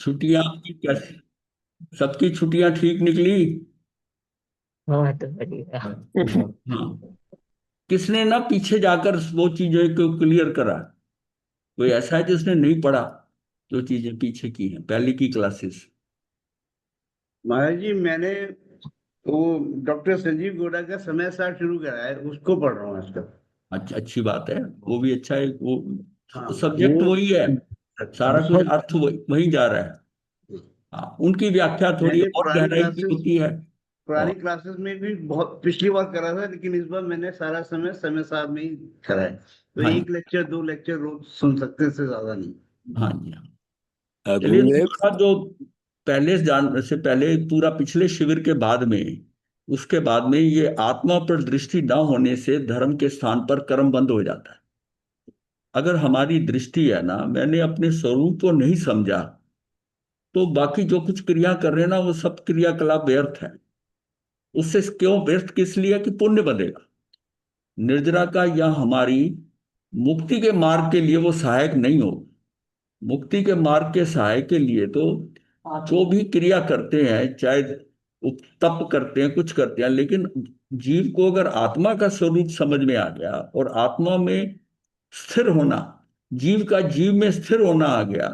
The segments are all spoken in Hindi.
छुट्टियां आपकी कैसी? सबकी छुट्टियां ठीक निकली? हाँ तो बढ़िया। हाँ। किसने ना पीछे जाकर वो चीजें को क्लियर करा? कोई ऐसा है जिसने नहीं पढ़ा, जो चीजें पीछे की हैं पहले की क्लासेस? महाराज जी, मैंने वो डॉक्टर संजीव गोड़ा का समय सार शुरू करा है, उसको पढ़ रहा हूँ आजकल। अच्छा, अच्छी बात है। वो भी अच्छा है। हाँ, वो वो सब्जेक्ट वही है, सारा कुछ बहुत। अर्थ वही जा रहा है। हाँ, उनकी व्याख्या थोड़ी मैंने और गहराई की होती है। पुरानी और क्लासेस में भी बहुत पिछली बार करा था, लेकिन इस बार मैंने सारा समय समय सार में ही करा है। तो हाँ एक लेक्चर दो लेक्चर रोज सुन सकते हैं, इससे ज्यादा नहीं। हाँ जी हाँ। चलिए, गुरुदेव। दूसरा जो पहले जान से पहले पूरा पिछले शिविर के बाद में, उसके बाद में ये आत्मा पर दृष्टि न होने से धर्म के स्थान पर कर्म बंद हो जाता है। अगर हमारी दृष्टि है ना, मैंने अपने स्वरूप को नहीं समझा, तो बाकी जो कुछ क्रिया कर रहे हैं ना, वो सब क्रियाकलाप व्यर्थ है। उससे क्यों व्यर्थ? किस लिए? कि पुण्य बनेगा। निर्जरा का या हमारी मुक्ति के मार्ग के लिए वो सहायक नहीं हो। मुक्ति के मार्ग के सहायक के लिए तो जो भी क्रिया करते हैं, चाहे वो तप करते हैं, कुछ करते हैं, लेकिन जीव को अगर आत्मा का स्वरूप समझ में आ गया और आत्मा में स्थिर होना, जीव का जीव में स्थिर होना आ गया,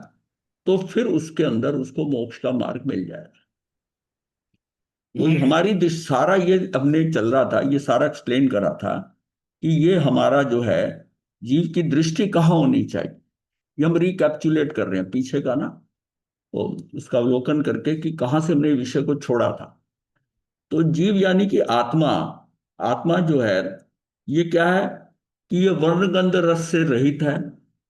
तो फिर उसके अंदर उसको मोक्ष का मार्ग मिल जाएगा। तो ये हमारी सारा ये हमने चल रहा था, ये सारा एक्सप्लेन करा था कि ये हमारा जो है, जीव की दृष्टि कहाँ होनी चाहिए। ये हम रिकैप्चुलेट कर रहे हैं पीछे का ना, वो उसका अवलोकन करके कि कहाँ से हमने विषय को छोड़ा था। तो जीव यानी कि आत्मा, आत्मा जो है, ये क्या है? कि ये वर्णगंध रस से रहित है,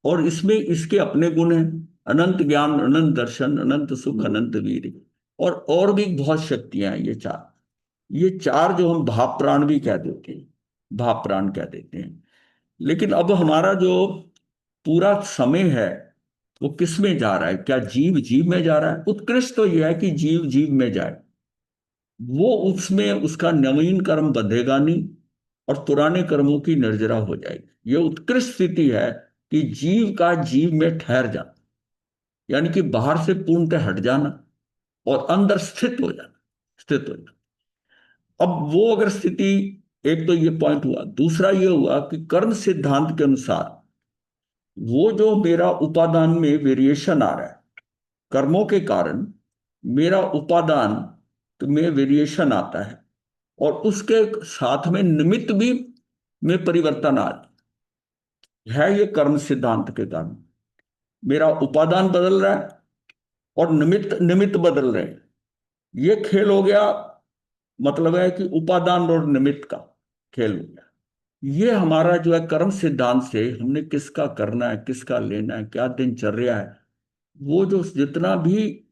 और इसमें इसके अपने गुण हैं। अनंत ज्ञान, अनंत दर्शन, अनंत सुख, अनंत वीर, और भी बहुत शक्तियां हैं। ये चार, ये चार जो हम भाव प्राण भी कह देते हैं, भाव प्राण कह देते हैं। लेकिन अब हमारा जो पूरा समय है, वो किस में जा रहा है? क्या जीव जीव में जा रहा है? उत्कृष्ट तो यह है कि जीव जीव में जाए, वो उसमें उसका नवीन कर्म बंधेगा नहीं, और पुराने कर्मों की निर्जरा हो जाएगी। ये उत्कृष्ट स्थिति है कि जीव का जीव में ठहर जाना, यानी कि बाहर से पूर्णतः हट जाना और अंदर स्थित हो जाना, स्थित हो जाना। अब वो अगर स्थिति, एक तो ये पॉइंट हुआ। दूसरा ये हुआ कि कर्म सिद्धांत के अनुसार वो जो मेरा उपादान में वेरिएशन आ रहा है, कर्मों के कारण मेरा उपादान में वेरिएशन आता है, और उसके साथ में निमित्त भी में परिवर्तन आ है। ये कर्म सिद्धांत के कारण मेरा उपादान बदल रहा है, और निमित्त निमित्त बदल रहे हैं। ये खेल हो गया। मतलब है कि उपादान और निमित्त का खेल हो गया। ये हमारा जो है कर्म सिद्धांत से हमने किसका करना है, किसका लेना है, क्या दिनचर्या है, वो जो जितना भी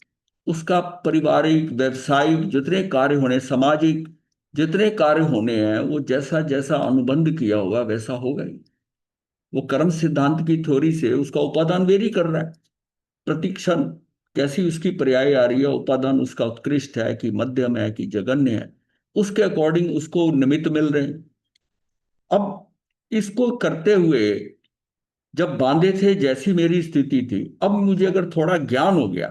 उसका पारिवारिक, व्यवसायिक जितने कार्य होने, सामाजिक जितने कार्य होने हैं, वो जैसा जैसा अनुबंध किया होगा वैसा होगा ही। वो कर्म सिद्धांत की थ्योरी से उसका उपादान वेरी कर रहा है प्रतिक्षण। कैसी उसकी पर्याय आ रही है, उपादान उसका उत्कृष्ट है कि मध्यम है कि जघन्य है, उसके अकॉर्डिंग उसको निमित्त मिल रहे हैं। अब इसको करते हुए, जब बांधे थे जैसी मेरी स्थिति थी, अब मुझे अगर थोड़ा ज्ञान हो गया,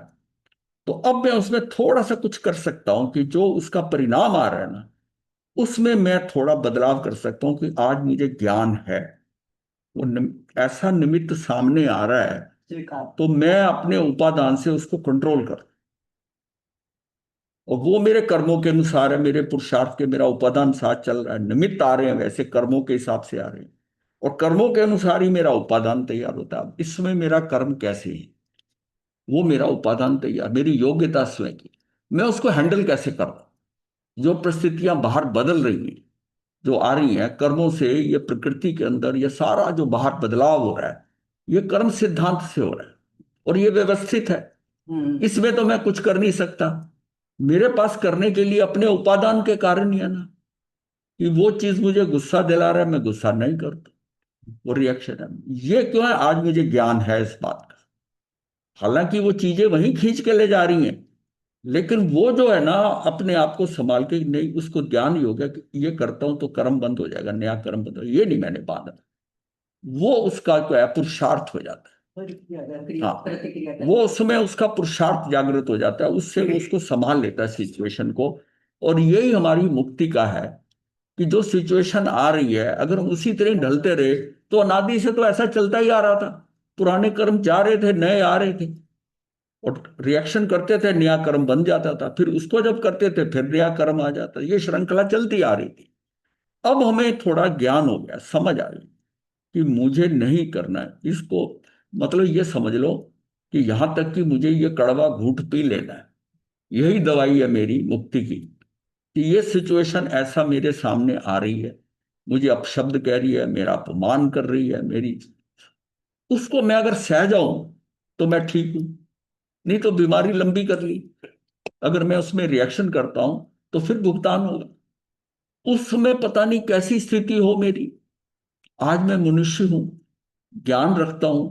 तो अब मैं उसमें थोड़ा सा कुछ कर सकता हूं कि जो उसका परिणाम आ रहा है ना, उसमें मैं थोड़ा बदलाव कर सकता हूं कि आज मुझे ज्ञान है। वो ऐसा निमित्त सामने आ रहा है, तो मैं अपने उपादान से उसको कंट्रोल कर, और वो मेरे कर्मों के अनुसार है, मेरे पुरुषार्थ के, मेरा उपादान साथ चल रहा है। निमित्त आ रहे हैं वैसे कर्मों के हिसाब से आ रहे हैं, और कर्मों के अनुसार ही मेरा उपादान तैयार होता है। अब इसमें मेरा कर्म कैसे है, वो मेरा उपादान तैयार, मेरी योग्यता स्वयं की, मैं उसको हैंडल कैसे कर रहा हूं। जो परिस्थितियां बाहर बदल रही हैं, जो आ रही हैं कर्मों से, ये प्रकृति के अंदर ये सारा जो बाहर बदलाव हो रहा है, ये कर्म सिद्धांत से हो रहा है, और ये व्यवस्थित है। इसमें तो मैं कुछ कर नहीं सकता। मेरे पास करने के लिए अपने उपादान के कारण ही है ना, कि वो चीज मुझे गुस्सा दिला रहा है, मैं गुस्सा नहीं करता, वो रिएक्शन है। ये क्यों है? आज मुझे ज्ञान है इस बात का। हालांकि वो चीजें वहीं खींच के ले जा रही हैं, लेकिन वो जो है ना, अपने आप को संभाल के नहीं, उसको ध्यान ही हो गया कि ये करता हूं तो कर्म बंद हो जाएगा, नया कर्म बंद हो, ये नहीं मैंने बांधा। वो उसका जो है पुरुषार्थ हो जाता है। हाँ, वो उसमें उसका पुरुषार्थ जागृत हो जाता है, उससे वो उसको संभाल लेता है सिचुएशन को। और यही हमारी मुक्ति का है कि जो सिचुएशन आ रही है अगर हम उसी तरह ढलते रहे, तो अनादि से तो ऐसा चलता ही आ रहा था। पुराने कर्म जा रहे थे, नए आ रहे थे, और रिएक्शन करते थे, नया कर्म बन जाता था, फिर उसको जब करते थे फिर नया कर्म आ जाता, ये श्रृंखला चलती आ रही थी। अब हमें थोड़ा ज्ञान हो गया, समझ आ गई कि मुझे नहीं करना है इसको। मतलब ये समझ लो कि यहां तक कि मुझे ये कड़वा घूंट पी लेना है, यही दवाई है मेरी मुक्ति की। कि ये सिचुएशन ऐसा मेरे सामने आ रही है, मुझे अपशब्द कह रही है, मेरा अपमान कर रही है मेरी, उसको मैं अगर सह जाऊं तो मैं ठीक हूं, नहीं तो बीमारी लंबी कर ली। अगर मैं उसमें रिएक्शन करता हूं तो फिर भुगतान होगा। उस समय पता नहीं कैसी स्थिति हो मेरी, आज मैं मनुष्य हूं, ज्ञान रखता हूं,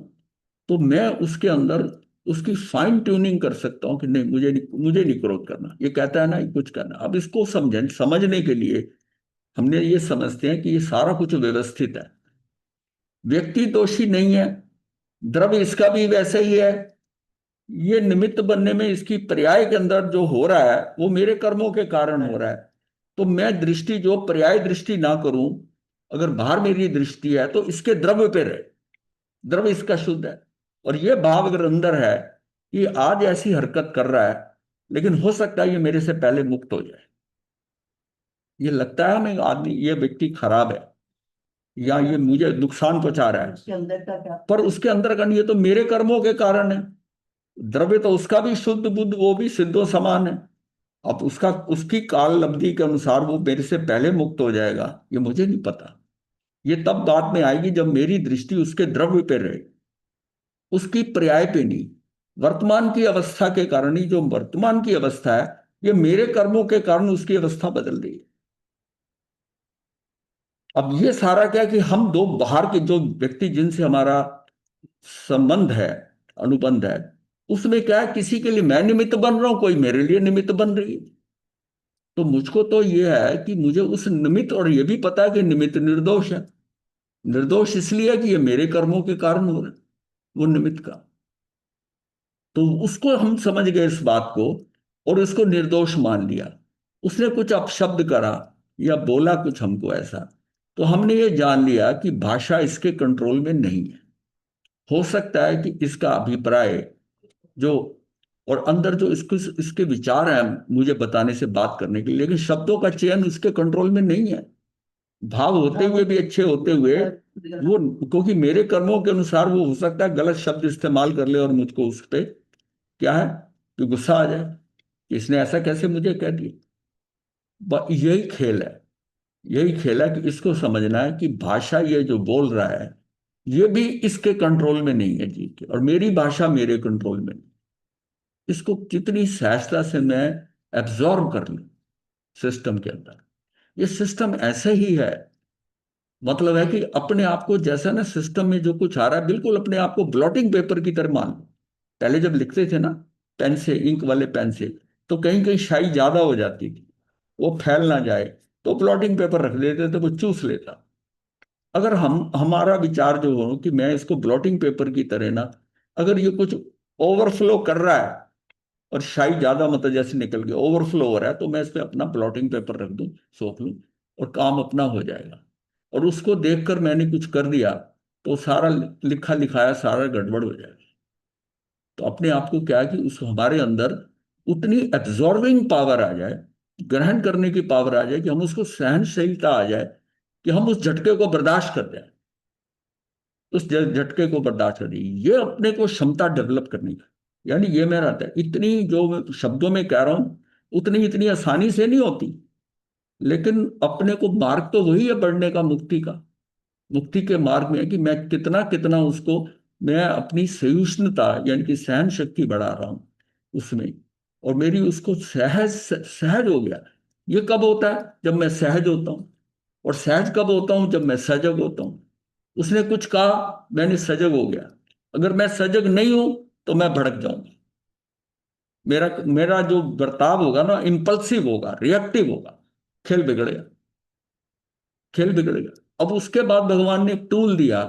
तो मैं उसके अंदर उसकी फाइन ट्यूनिंग कर सकता हूं कि नहीं, मुझे नहीं क्रोध करना, ये कहता है ना ये कुछ करना। अब इसको समझने के लिए हमने ये समझते हैं कि ये सारा कुछ व्यवस्थित है, व्यक्ति दोषी नहीं है, द्रव्य इसका भी वैसे ही है, ये निमित्त बनने में इसकी पर्याय के अंदर जो हो रहा है वो मेरे कर्मों के कारण हो रहा है। तो मैं दृष्टि जो पर्याय दृष्टि ना करूं, अगर बाहर मेरी दृष्टि है तो इसके द्रव्य पे रहे, द्रव्य इसका शुद्ध है। और ये भाव अगर अंदर है कि आज ऐसी हरकत कर रहा है, लेकिन हो सकता है ये मेरे से पहले मुक्त हो जाए, ये लगता है हमें आदमी ये व्यक्ति खराब है या ये मुझे नुकसान पहुंचा रहा है, उसके अंदर का क्या? पर उसके अंदर का नहीं, ये तो मेरे कर्मों के कारण है। द्रव्य तो उसका भी शुद्ध बुद्ध, वो भी सिद्धो समान है। अब उसका उसकी काल अवधि के अनुसार वो मेरे से पहले मुक्त हो जाएगा, ये मुझे नहीं पता। ये तब बाद में आएगी जब मेरी दृष्टि उसके द्रव्य पे रहे, उसकी पर्याय पे नहीं। वर्तमान की अवस्था के कारण ही, जो वर्तमान की अवस्था है ये मेरे कर्मों के कारण उसकी अवस्था बदल रही है। अब ये सारा क्या कि हम दो बाहर के जो व्यक्ति जिनसे हमारा संबंध है, अनुबंध है, उसमें क्या है, किसी के लिए मैं निमित्त बन रहा हूं, कोई मेरे लिए निमित्त बन रही है। तो मुझको तो ये है कि मुझे उस निमित्त, और ये भी पता है कि निमित्त निर्दोष है। निर्दोष इसलिए है कि ये मेरे कर्मों के कारण हो रहा है, वो निमित्त का। तो उसको हम समझ गए इस बात को, और इसको निर्दोष मान लिया। उसने कुछ अपशब्द करा या बोला कुछ हमको ऐसा, तो हमने ये जान लिया कि भाषा इसके कंट्रोल में नहीं है। हो सकता है कि इसका अभिप्राय जो, और अंदर जो इसके इसके विचार हैं मुझे बताने से बात करने के लिए, लेकिन शब्दों का चयन उसके कंट्रोल में नहीं है। भाव होते हुए भी अच्छे होते हुए वो, क्योंकि मेरे कर्मों के अनुसार वो हो सकता है गलत शब्द इस्तेमाल कर ले और मुझको उस पे क्या है कि गुस्सा आ जाए कि इसने ऐसा कैसे मुझे कह दिया। यही खेल है, यही खेल है कि इसको समझना है कि भाषा ये जो बोल रहा है ये भी इसके कंट्रोल में नहीं है जी के, और मेरी भाषा मेरे कंट्रोल में नहीं। इसको कितनी सहजता से मैं एब्जॉर्ब कर लूं सिस्टम के अंदर, ये सिस्टम ऐसे ही है। मतलब है कि अपने आप को जैसा ना सिस्टम में जो कुछ आ रहा है, बिल्कुल अपने आप को ब्लॉटिंग पेपर की तरह मान लो। पहले जब लिखते थे ना पेन से, इंक वाले पेन से, तो कहीं कहीं शाई ज्यादा हो जाती थी, वो फैल ना जाए, तो ब्लॉटिंग पेपर रख देते थे, वो चूस लेता। अगर हम हमारा विचार जो हो कि मैं इसको ब्लॉटिंग पेपर की तरह ना, अगर ये कुछ ओवरफ्लो कर रहा है और शाई ज्यादा मतलब जैसे निकल गया ओवरफ्लो हो रहा है, तो मैं इस पे अपना ब्लॉटिंग पेपर रख दूं, सौंप लूं, और काम अपना हो जाएगा। और उसको देखकर मैंने कुछ कर दिया तो सारा लिखा लिखाया सारा गड़बड़ हो जाएगा। तो अपने आप को क्या है कि उस हमारे अंदर उतनी एब्जॉर्बिंग पावर आ जाए, ग्रहण करने की पावर आ जाए, कि हम उसको सहनशीलता आ जाए कि हम उस झटके को बर्दाश्त कर जाए, उस झटके को बर्दाश्त कर जाए। ये अपने को क्षमता डेवलप करने का, यानी ये मेरा रहता है। इतनी जो मैं शब्दों में कह रहा हूं उतनी इतनी आसानी से नहीं होती, लेकिन अपने को मार्ग तो वही है बढ़ने का, मुक्ति का। मुक्ति के मार्ग में है कि मैं कितना कितना उसको, मैं अपनी सहिष्णुता यानी कि सहन शक्ति बढ़ा रहा हूं उसमें, और मेरी उसको सहज सहज हो गया। ये कब होता है? जब मैं सहज होता हूँ। और सहज कब होता हूँ? जब मैं सजग होता हूँ। उसने कुछ कहा, मैंने सजग हो गया। अगर मैं सजग नहीं हूं तो मैं भड़क जाऊंगा, मेरा मेरा जो बर्ताव होगा ना इंपल्सिव होगा, रिएक्टिव होगा, खेल बिगड़ेगा, खेल बिगड़ेगा। अब उसके बाद भगवान ने एक टूल दिया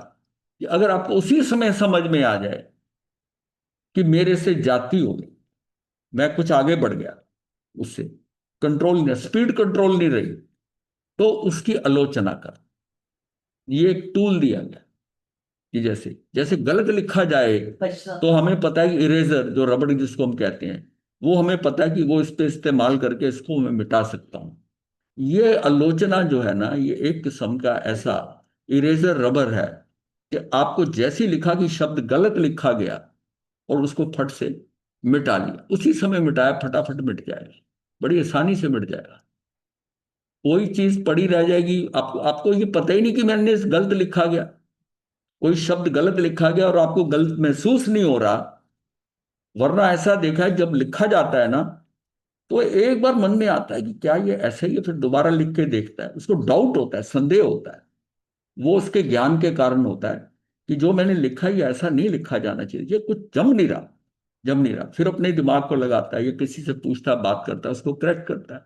कि अगर आपको उसी समय समझ में आ जाए कि मेरे से जाती हो गई, मैं कुछ आगे बढ़ गया, उससे कंट्रोल नहीं, स्पीड कंट्रोल नहीं रही, तो उसकी आलोचना कर। ये एक टूल दिया गया कि जैसे जैसे गलत लिखा जाए तो हमें पता है कि इरेजर, जो रबड़ जिसको हम कहते हैं, वो हमें पता है कि वो इस पे इस्तेमाल करके इसको मैं मिटा सकता हूं। ये आलोचना जो है ना, ये एक किस्म का ऐसा इरेजर रबर है कि आपको जैसी लिखा कि शब्द गलत लिखा गया और उसको फट से मिटा लिया, उसी समय मिटाया, फटाफट मिट जाएगा, बड़ी आसानी से मिट जाएगा। कोई चीज पड़ी रह जाएगी, आपको आपको ये पता ही नहीं कि मैंने इस गलत लिखा गया, कोई शब्द गलत लिखा गया और आपको गलत महसूस नहीं हो रहा। वरना ऐसा देखा है, जब लिखा जाता है ना, तो एक बार मन में आता है कि क्या ये ऐसा ही है, फिर दोबारा लिख के देखता है, उसको डाउट होता है, संदेह होता है। वो उसके ज्ञान के कारण होता है कि जो मैंने लिखा ये ऐसा नहीं लिखा जाना चाहिए, ये कुछ जम नहीं रहा, जम नहीं रहा। फिर अपने दिमाग को लगाता है, ये किसी से पूछता, बात करता है, उसको करेक्ट करता है।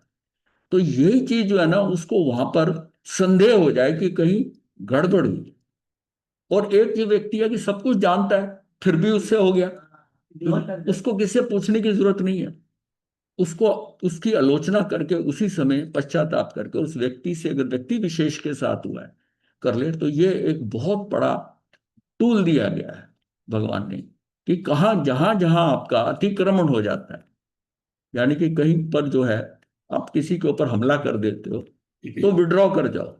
तो यही चीज जो है ना, उसको वहां पर संदेह हो जाए कि कहीं गड़बड़ हुई। और एक जो व्यक्ति है कि सब कुछ जानता है, फिर भी उससे हो गया, तो उसको किसी से पूछने की जरूरत नहीं है। उसको उसकी आलोचना करके उसी समय पश्चाताप करके उस व्यक्ति से, अगर व्यक्ति विशेष के साथ हुआ है, कर ले, तो ये एक बहुत बड़ा टूल दिया गया है भगवान ने कि कहाँ जहां जहां आपका अतिक्रमण हो जाता है, यानी कि कहीं पर जो है आप किसी के ऊपर हमला कर देते हो, तो विड्रॉ कर जाओ।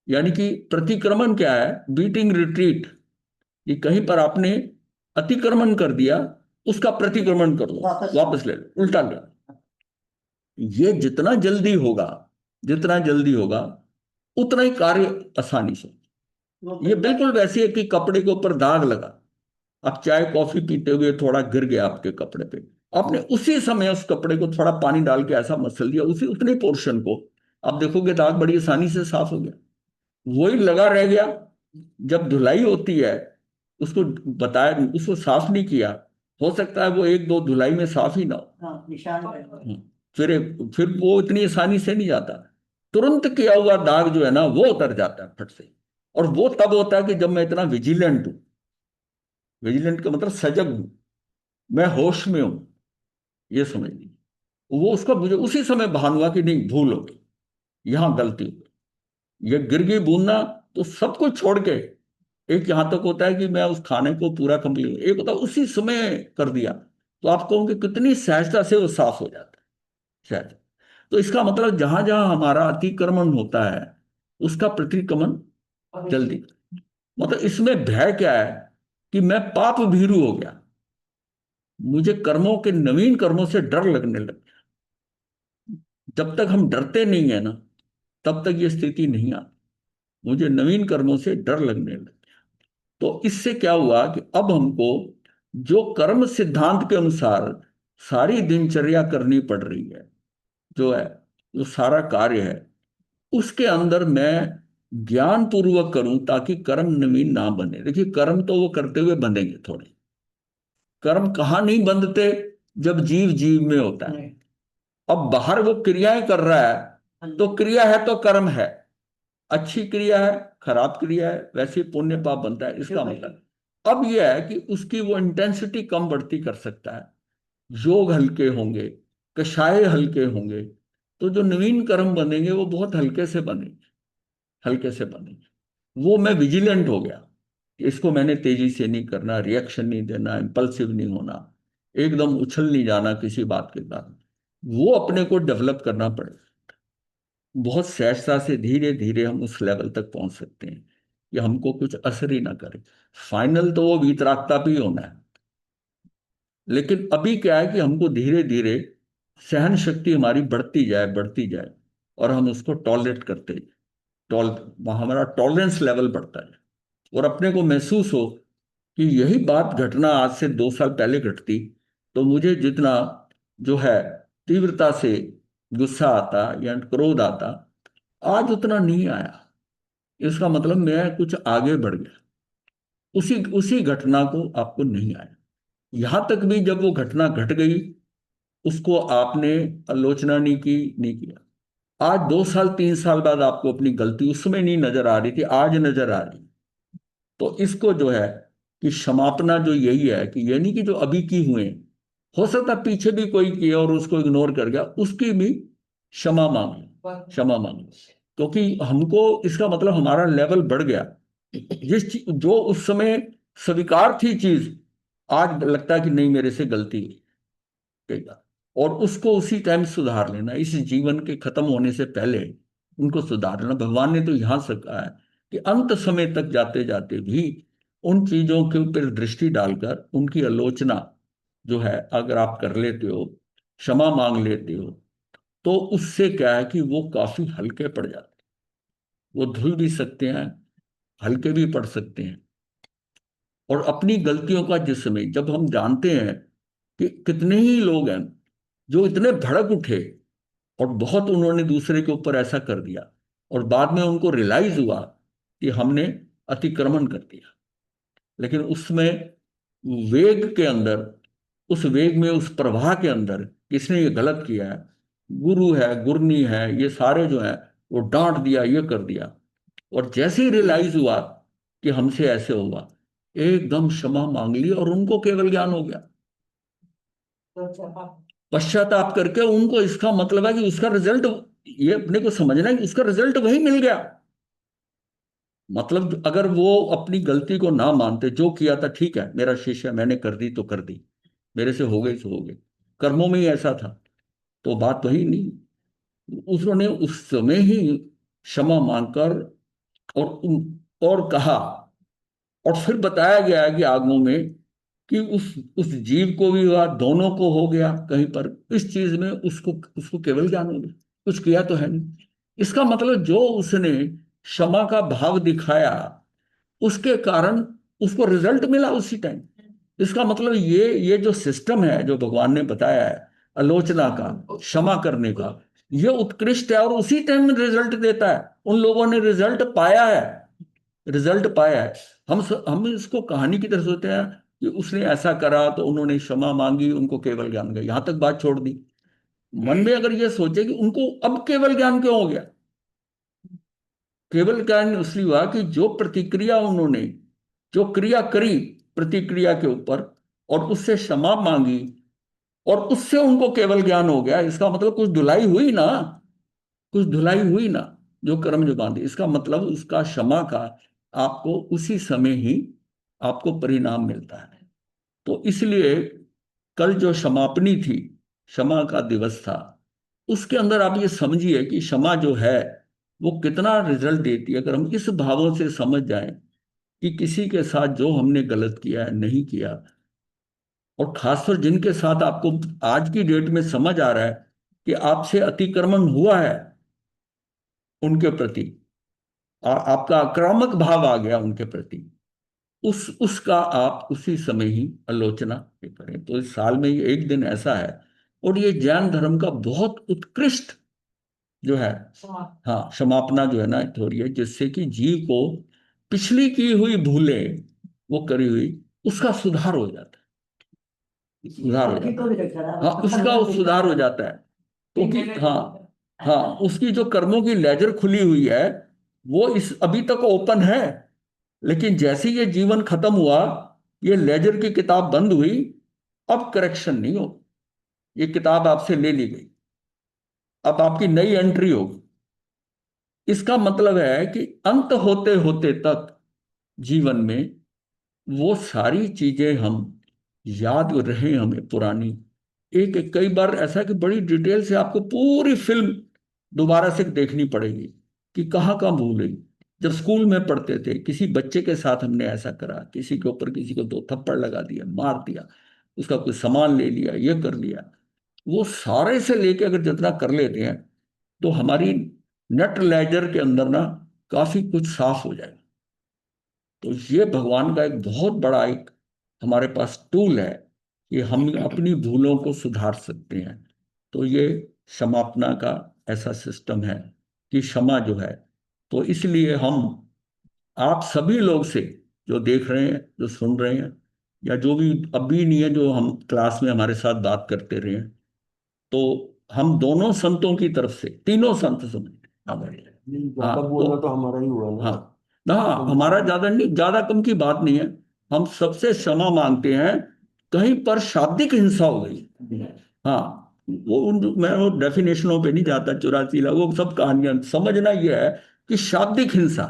यानी कि प्रतिक्रमण क्या है, बीटिंग रिट्रीट, कि कहीं पर आपने अतिक्रमण कर दिया, उसका प्रतिक्रमण कर लो, वापस ले लो, उल्टा ले लो। ये जितना जल्दी होगा, जितना जल्दी होगा, उतना ही कार्य आसानी से। ये बिल्कुल वैसे है कि कपड़े के ऊपर दाग लगा, आप चाय कॉफी पीते हुए थोड़ा गिर गया आपके कपड़े पे, आपने उसी समय उस कपड़े को थोड़ा पानी डाल के ऐसा मसल दिया, उसी उतने पोर्शन को, आप देखोगे दाग बड़ी आसानी से साफ हो गया। वही लगा रह गया, जब धुलाई होती है, उसको बताया, उसको साफ नहीं किया, हो सकता है वो एक दो धुलाई में साफ ही ना हो। फिर वो इतनी आसानी से नहीं जाता। तुरंत किया हुआ दाग जो है ना, वो उतर जाता है फट से। और वो तब होता है कि जब मैं इतना विजिलेंट हूं। विजिलेंट का मतलब सजग हूं, मैं होश में हूं, ये समझ लीजिए। वो उसका मुझे उसी समय भान हुआ कि नहीं, भूल हो गई, यहां गलती हो गई, ये गिर गई बूंदना, तो सब कुछ छोड़ के, एक यहां तक होता है कि मैं उस खाने को पूरा कंप्लीट, एक होता है उसी समय कर दिया, तो आप कहोगे कितनी सहजता से वो साफ हो जाता है, सहज। तो इसका मतलब जहां जहां हमारा अतिक्रमण होता है, उसका प्रतिक्रमण जल्दी। मतलब इसमें भय क्या है कि मैं पाप भीरू हो गया, मुझे कर्मों के, नवीन कर्मों से डर लगने लग गया। जब तक हम डरते नहीं है ना, तब तक ये स्थिति नहीं आती। मुझे नवीन कर्मों से डर लगने लग गया। तो इससे क्या हुआ कि अब हमको जो कर्म सिद्धांत के अनुसार सारी दिनचर्या करनी पड़ रही है, जो है, जो सारा कार्य है, उसके अंदर मैं ज्ञान पूर्वक करूं, ताकि कर्म नवीन ना बने। देखिए, कर्म तो वो करते हुए बंधेंगे थोड़े। कर्म कहाँ नहीं बंधते, जब जीव जीव में होता है। अब बाहर वो क्रियाएं कर रहा है, तो क्रिया है तो कर्म है, अच्छी क्रिया है, खराब क्रिया है, वैसे ही पुण्य पाप बनता है, इसका मतलब। अब यह है कि उसकी वो इंटेंसिटी कम बढ़ती कर सकता है, योग हल्के होंगे, कषाय हल्के होंगे, तो जो नवीन कर्म बनेंगे वो बहुत हल्के से बनेंगे, हल्के से बनेंगे। वो मैं विजिलेंट हो गया कि इसको मैंने तेजी से नहीं करना, रिएक्शन नहीं देना, इम्पल्सिव नहीं होना, एकदम उछल नहीं जाना किसी बात के कारण। वो अपने को डेवलप करना पड़ेगा। बहुत सहजता से धीरे धीरे हम उस लेवल तक पहुंच सकते हैं कि हमको कुछ असर ही ना करे। फाइनल तो वो वीतरागता भी होना है। लेकिन अभी क्या है कि हमको धीरे धीरे सहन शक्ति हमारी बढ़ती जाए, बढ़ती जाए, और हम उसको टॉलरेट करते जाए, टॉल हमारा टॉलरेंस लेवल बढ़ता है, और अपने को महसूस हो कि यही बात घटना आज से 2 साल पहले घटती, तो मुझे जितना जो है तीव्रता से गुस्सा आता या क्रोध आता, आज उतना नहीं आया। इसका मतलब मैं कुछ आगे बढ़ गया, उसी उसी घटना को आपको नहीं आया। यहां तक भी जब वो घटना घट गई, उसको आपने आलोचना नहीं की, नहीं किया। आज 2 साल 3 साल बाद आपको अपनी गलती उस समय नहीं नजर आ रही थी, आज नजर आ रही। तो इसको जो है कि क्षमापना जो यही है कि ये नहीं कि जो अभी की हुए, हो सकता है पीछे भी कोई किया और उसको इग्नोर कर गया, उसकी भी क्षमा मांग लो, क्षमा मांग लो। क्योंकि हमको इसका मतलब हमारा लेवल बढ़ गया। जो उस समय स्वीकार थी चीज, आज लगता है कि नहीं मेरे से गलती हुई, कई बार। और उसको उसी टाइम सुधार लेना, इस जीवन के खत्म होने से पहले उनको सुधार लेना। भगवान ने तो यहां से कहा है कि अंत समय तक जाते जाते भी उन चीजों के ऊपर दृष्टि डालकर उनकी आलोचना जो है अगर आप कर लेते हो, क्षमा मांग लेते हो, तो उससे क्या है कि वो काफी हल्के पड़ जाते हैं। वो धुल भी सकते हैं, हल्के भी पड़ सकते हैं। और अपनी गलतियों का जिस समय जब हम जानते हैं कि कितने ही लोग हैं जो इतने भड़क उठे और बहुत उन्होंने दूसरे के ऊपर ऐसा कर दिया, और बाद में उनको रियलाइज हुआ कि हमने अतिक्रमण कर दिया, लेकिन उसमें वेग के अंदर, उस वेग में, उस प्रवाह के अंदर किसने ये गलत किया है, गुरु है, गुरनी है, ये सारे जो है वो डांट दिया, ये कर दिया। और जैसे ही रियलाइज हुआ कि हमसे ऐसे हुआ, एकदम क्षमा मांग ली और उनको केवल ज्ञान हो गया। पश्चाताप करके उनको इसका मतलब है कि उसका रिजल्ट, ये अपने को समझना है कि उसका रिजल्ट वही मिल गया। मतलब अगर वो अपनी गलती को ना मानते, जो किया था ठीक है, मेरा शिष्य है, मैंने कर दी तो कर दी, मेरे से हो गई तो हो गई, कर्मों में ही ऐसा था, तो बात वही नहीं। उन्होंने उस समय ही क्षमा मांगकर और कहा, और फिर बताया गया है कि आगमों में कि उस जीव को भी हुआ, दोनों को हो गया कहीं पर, इस चीज में उसको उसको केवल ज्ञान हो गया, कुछ किया तो है नहीं। इसका मतलब जो उसने क्षमा का भाव दिखाया, उसके कारण उसको रिजल्ट मिला उसी टाइम। इसका मतलब ये जो सिस्टम है जो भगवान ने बताया है आलोचना का, क्षमा करने का, ये उत्कृष्ट है और उसी टाइम रिजल्ट देता है। उन लोगों ने रिजल्ट पाया है, रिजल्ट पाया है। हम इसको कहानी की तरह सोचते हैं कि उसने ऐसा करा तो उन्होंने क्षमा मांगी, उनको केवल ज्ञान गया, यहां तक बात छोड़ दी। मन में अगर ये सोचे कि उनको अब केवल ज्ञान क्यों हो गया, केवल ज्ञान इसलिए हुआ कि जो प्रतिक्रिया उन्होंने, जो क्रिया करी प्रतिक्रिया के ऊपर, और उससे क्षमा मांगी, और उससे उनको केवल ज्ञान हो गया। इसका मतलब कुछ धुलाई हुई ना, कुछ धुलाई हुई ना, जो कर्म जो बांधे, इसका मतलब उसका क्षमा का आपको उसी समय ही आपको परिणाम मिलता है। तो इसलिए कल जो क्षमापनी थी, क्षमा का दिवस था, उसके अंदर आप ये समझिए कि क्षमा जो है वो कितना रिजल्ट देती है। अगर हम इस भावों से समझ जाएं कि किसी के साथ जो हमने गलत किया है, नहीं किया, और खासकर जिनके साथ आपको आज की डेट में समझ आ रहा है कि आपसे अतिक्रमण हुआ है उनके प्रति, आपका आक्रामक भाव आ गया उनके प्रति, उसका आप उसी समय ही आलोचना करें। तो इस साल में ये एक दिन ऐसा है, और ये जैन धर्म का बहुत उत्कृष्ट जो है, हाँ, समापना जो है ना थोड़ी है, जिससे कि जीव को पिछली की हुई भूलें, वो करी हुई, उसका सुधार हो जाता है, सुधार हो जाता है, हाँ, उसका सुधार हो जाता है। क्योंकि हाँ, हाँ, उसकी जो कर्मों की लेजर खुली हुई है वो इस अभी तक ओपन है, लेकिन जैसे ये जीवन खत्म हुआ, ये लेजर की किताब बंद हुई, अब करेक्शन नहीं हो, ये किताब आपसे ले ली गई, अब आपकी नई एंट्री होगी। इसका मतलब है कि अंत होते होते तक जीवन में वो सारी चीजें हम याद रहे हमें पुरानी, एक एक, कई बार ऐसा है कि बड़ी डिटेल से आपको पूरी फिल्म दोबारा से देखनी पड़ेगी कि कहाँ कहाँ भूल गई। जब स्कूल में पढ़ते थे, किसी बच्चे के साथ हमने ऐसा करा, किसी के ऊपर किसी को दो थप्पड़ लगा दिया, मार दिया, उसका कोई सामान ले लिया, ये कर लिया, वो सारे से लेके अगर जितना कर लेते हैं तो हमारी नेट लेजर के अंदर ना काफी कुछ साफ हो जाएगा। तो ये भगवान का एक बहुत बड़ा एक हमारे पास टूल है कि हम अपनी भूलों को सुधार सकते हैं। तो ये क्षमापना का ऐसा सिस्टम है कि क्षमा जो है, तो इसलिए हम आप सभी लोग से, जो देख रहे हैं, जो सुन रहे हैं, या जो भी अभी नहीं है, जो हम क्लास में हमारे साथ बात करते रहे हैं, तो हम दोनों संतों की तरफ से, तीनों संत समझ, हाँ, ज्यादा बोलना तो हमारा ही हुआ ना। हाँ, हाँ, हमारा ज्यादा नहीं, ज्यादा कम की बात नहीं है। हम सबसे क्षमा मांगते हैं। कहीं पर शाब्दिक हिंसा हो गई, हाँ, मैं वो डेफिनेशनों पे नहीं जाता, 84 लाख वो सब कहानियां, समझना ये है कि शाब्दिक हिंसा,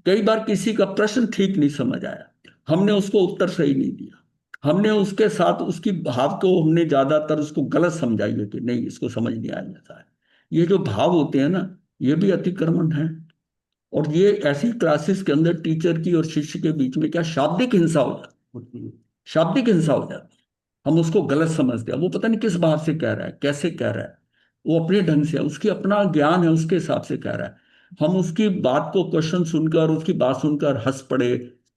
कई बार किसी का प्रश्न ठीक नहीं समझ आया, हमने उसको उत्तर सही नहीं दिया, हमने उसके साथ उसकी भाव को हमने ज्यादातर उसको गलत समझाइए कि नहीं इसको समझ नहीं आया जाता है। ये जो भाव होते हैं ना, ये भी अतिक्रमण है। और ये ऐसी क्लासेस के अंदर टीचर की और शिष्य के बीच में क्या शाब्दिक हिंसा हो जाती है, शाब्दिक हिंसा हो जाती है। हम उसको गलत समझते हैं, वो पता नहीं किस भाव से कह रहा है, कैसे कह रहा है, वो अपने ढंग से, उसकी अपना ज्ञान है, उसके हिसाब से कह रहा है। हम उसकी बात को, क्वेश्चन सुनकर, उसकी बात सुनकर हंस पड़े,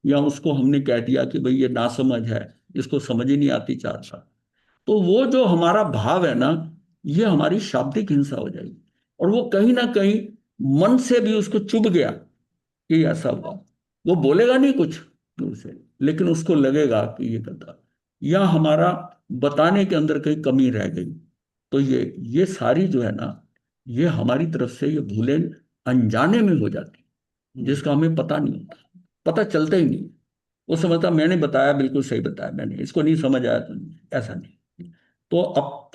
या उसको हमने कह दिया कि भाई ये नासमझ है, इसको समझ ही नहीं आती चार साल, तो वो जो हमारा भाव है ना, ये हमारी शाब्दिक हिंसा हो जाएगी। और वो कहीं ना कहीं मन से भी उसको चुभ गया कि ऐसा हुआ। वो बोलेगा नहीं कुछ दूर से, लेकिन उसको लगेगा कि ये गलत, या हमारा बताने के अंदर कहीं कमी रह गई। तो ये सारी जो है ना, ये हमारी तरफ से ये भूलें अनजाने में हो जाती, जिसका हमें पता नहीं होता, पता चलता ही नहीं। वो समझता मैंने बताया बिल्कुल सही बताया, मैंने इसको नहीं समझ आया तो ऐसा नहीं। तो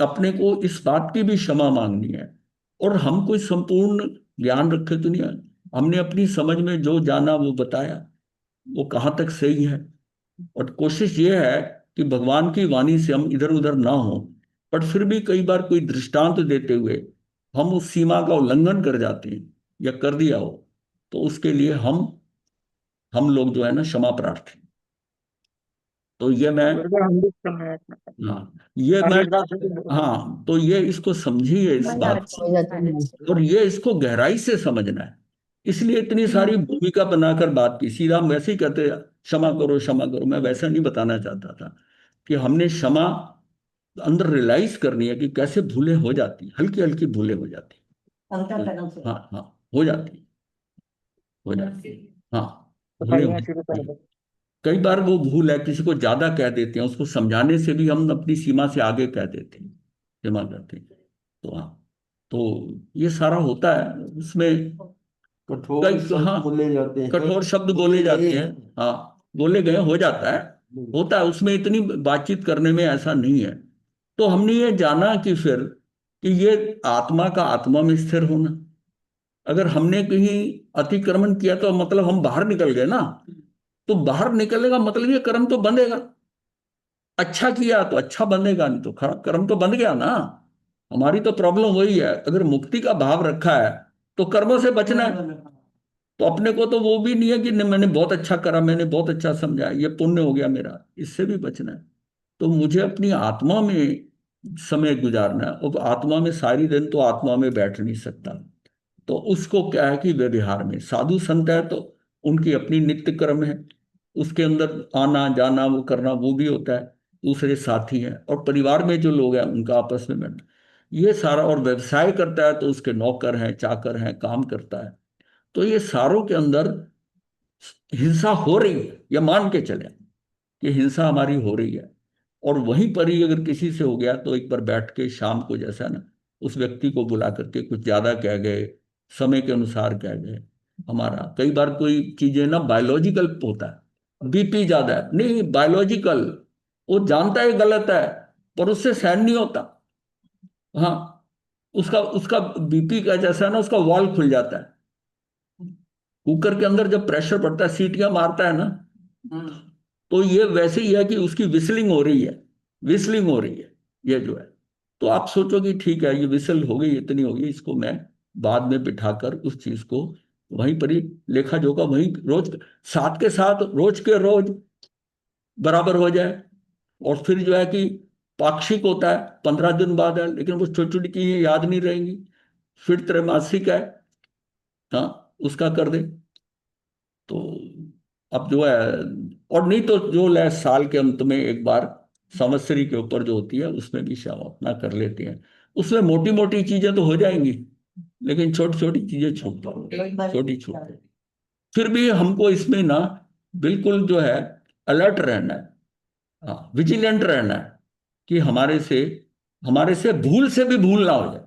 अपने को इस बात की भी क्षमा मांगनी है। और हम कोई संपूर्ण ज्ञान रखे तो नहीं है, हमने अपनी समझ में जो जाना वो बताया, वो कहाँ तक सही है। और कोशिश ये है कि भगवान की वाणी से हम इधर उधर ना हो, पर फिर भी कई बार कोई दृष्टांत देते हुए हम उस सीमा का उल्लंघन कर जाते हैं या कर दिया हो, तो उसके लिए हम लोग जो है ना क्षमा प्रार्थी। तो ये मैं, बिल्कुल हम भी समय अपना हाँ, ये मैं, हरिदास जी हाँ, तो ये इसको समझिए इस बात को, हो जाती है। और ये इसको गहराई से समझना है। इसलिए इतनी सारी भूमिका बनाकर बात की, सीधा हम वैसे ही कहते हैं क्षमा करो क्षमा करो, मैं वैसा नहीं बताना चाहता था कि हमने क्षमा अंदर रियलाइज करनी है कि कैसे भूलें हो जाती, हल्की हल्की भूलें हो जाती, हाँ हाँ, हो जाती, हो जाती, हाँ, तो भूलें पढ़िए शुरू होती कर हैं। दो। कई बार वो भूल है, किसी को ज्यादा कह देते हैं, उसको समझाने से भी हम अपनी सीमा से आगे कह देते हैं, सीमा करते हैं। तो हाँ, तो ये सारा होता है उसमें। कठोर कई, शब्द हाँ, बोले जाते हैं, कठोर शब्द बोले जाते हैं, हाँ, बोले गए, हो जाता है, होता है, उसमें इतनी बातचीत करने में ऐसा नहीं है। तो हमने ये जाना कि फिर कि ये आत्मा का आत्मा में स्थिर होना, अगर हमने कहीं अतिक्रमण किया तो मतलब हम बाहर निकल गए ना, तो बाहर निकलने का मतलब ये कर्म तो बंधेगा। अच्छा किया तो अच्छा बंधेगा, नहीं तो खराब कर्म तो बंध गया ना। हमारी तो प्रॉब्लम वही है, अगर मुक्ति का भाव रखा है तो कर्मों से बचना है। तो अपने को तो वो भी नहीं है कि नहीं, मैंने बहुत अच्छा करा, मैंने बहुत अच्छा समझा, ये पुण्य हो गया मेरा, इससे भी बचना है। तो मुझे अपनी आत्मा में समय गुजारना है, और आत्मा में सारी दिन तो आत्मा में बैठ नहीं सकता। तो उसको क्या है कि व्यवहार में साधु संत है, तो उनकी अपनी नित्य कर्म है, उसके अंदर आना जाना वो करना वो भी होता है, दूसरे साथी हैं, और परिवार में जो लोग हैं उनका आपस में बैठना, ये सारा, और व्यवसाय करता है तो उसके नौकर हैं चाकर हैं, काम करता है। तो ये सारों के अंदर हिंसा हो रही है, या मान के चले कि हिंसा हमारी हो रही है। और वहीं पर ही अगर किसी से हो गया तो एक बार बैठ के शाम को, जैसा ना, उस व्यक्ति को बुला करके कुछ ज्यादा कह गए, समय के अनुसार कह गए, हमारा कई बार कोई चीजें ना बायोलॉजिकल होता है, बीपी ज्यादा है, नहीं बायोलॉजिकल, वो जानता है गलत है, पर उससे सहन नहीं होता, हाँ, उसका उसका बीपी का जैसा है ना, उसका वॉल्व खुल जाता है। कुकर के अंदर जब प्रेशर पड़ता है, सीटियां मारता है ना, तो ये वैसे ही है कि उसकी विसलिंग हो रही है, विसलिंग हो रही है, ये जो है। तो आप सोचो कि ठीक है, ये विसल हो गई, इतनी हो गई, इसको मैं बाद में बिठाकर उस चीज को वहीं पर ही लेखा जोखा वहीं रोज साथ के साथ रोज के रोज बराबर हो जाए। और फिर जो है कि पाक्षिक होता है, 15 दिन बाद है, लेकिन वो छोटी छोटी चीजें याद नहीं रहेंगी। फिर त्रैमासिक है, हाँ, उसका कर दे। तो अब जो है, और नहीं तो जो है साल के अंत में एक बार संवत्सरी के ऊपर जो होती है उसमें भी शाम अपना कर लेते हैं। उसमें मोटी मोटी चीजें तो हो जाएंगी, लेकिन छोटी छोटी चीजें छूट जाएंगी, छोटी छूट जाएंगी। फिर भी हमको इसमें ना बिल्कुल जो है अलर्ट रहना है, हाँ, विजिलेंट रहना है, कि हमारे से भूल से भी भूल ना हो जाए,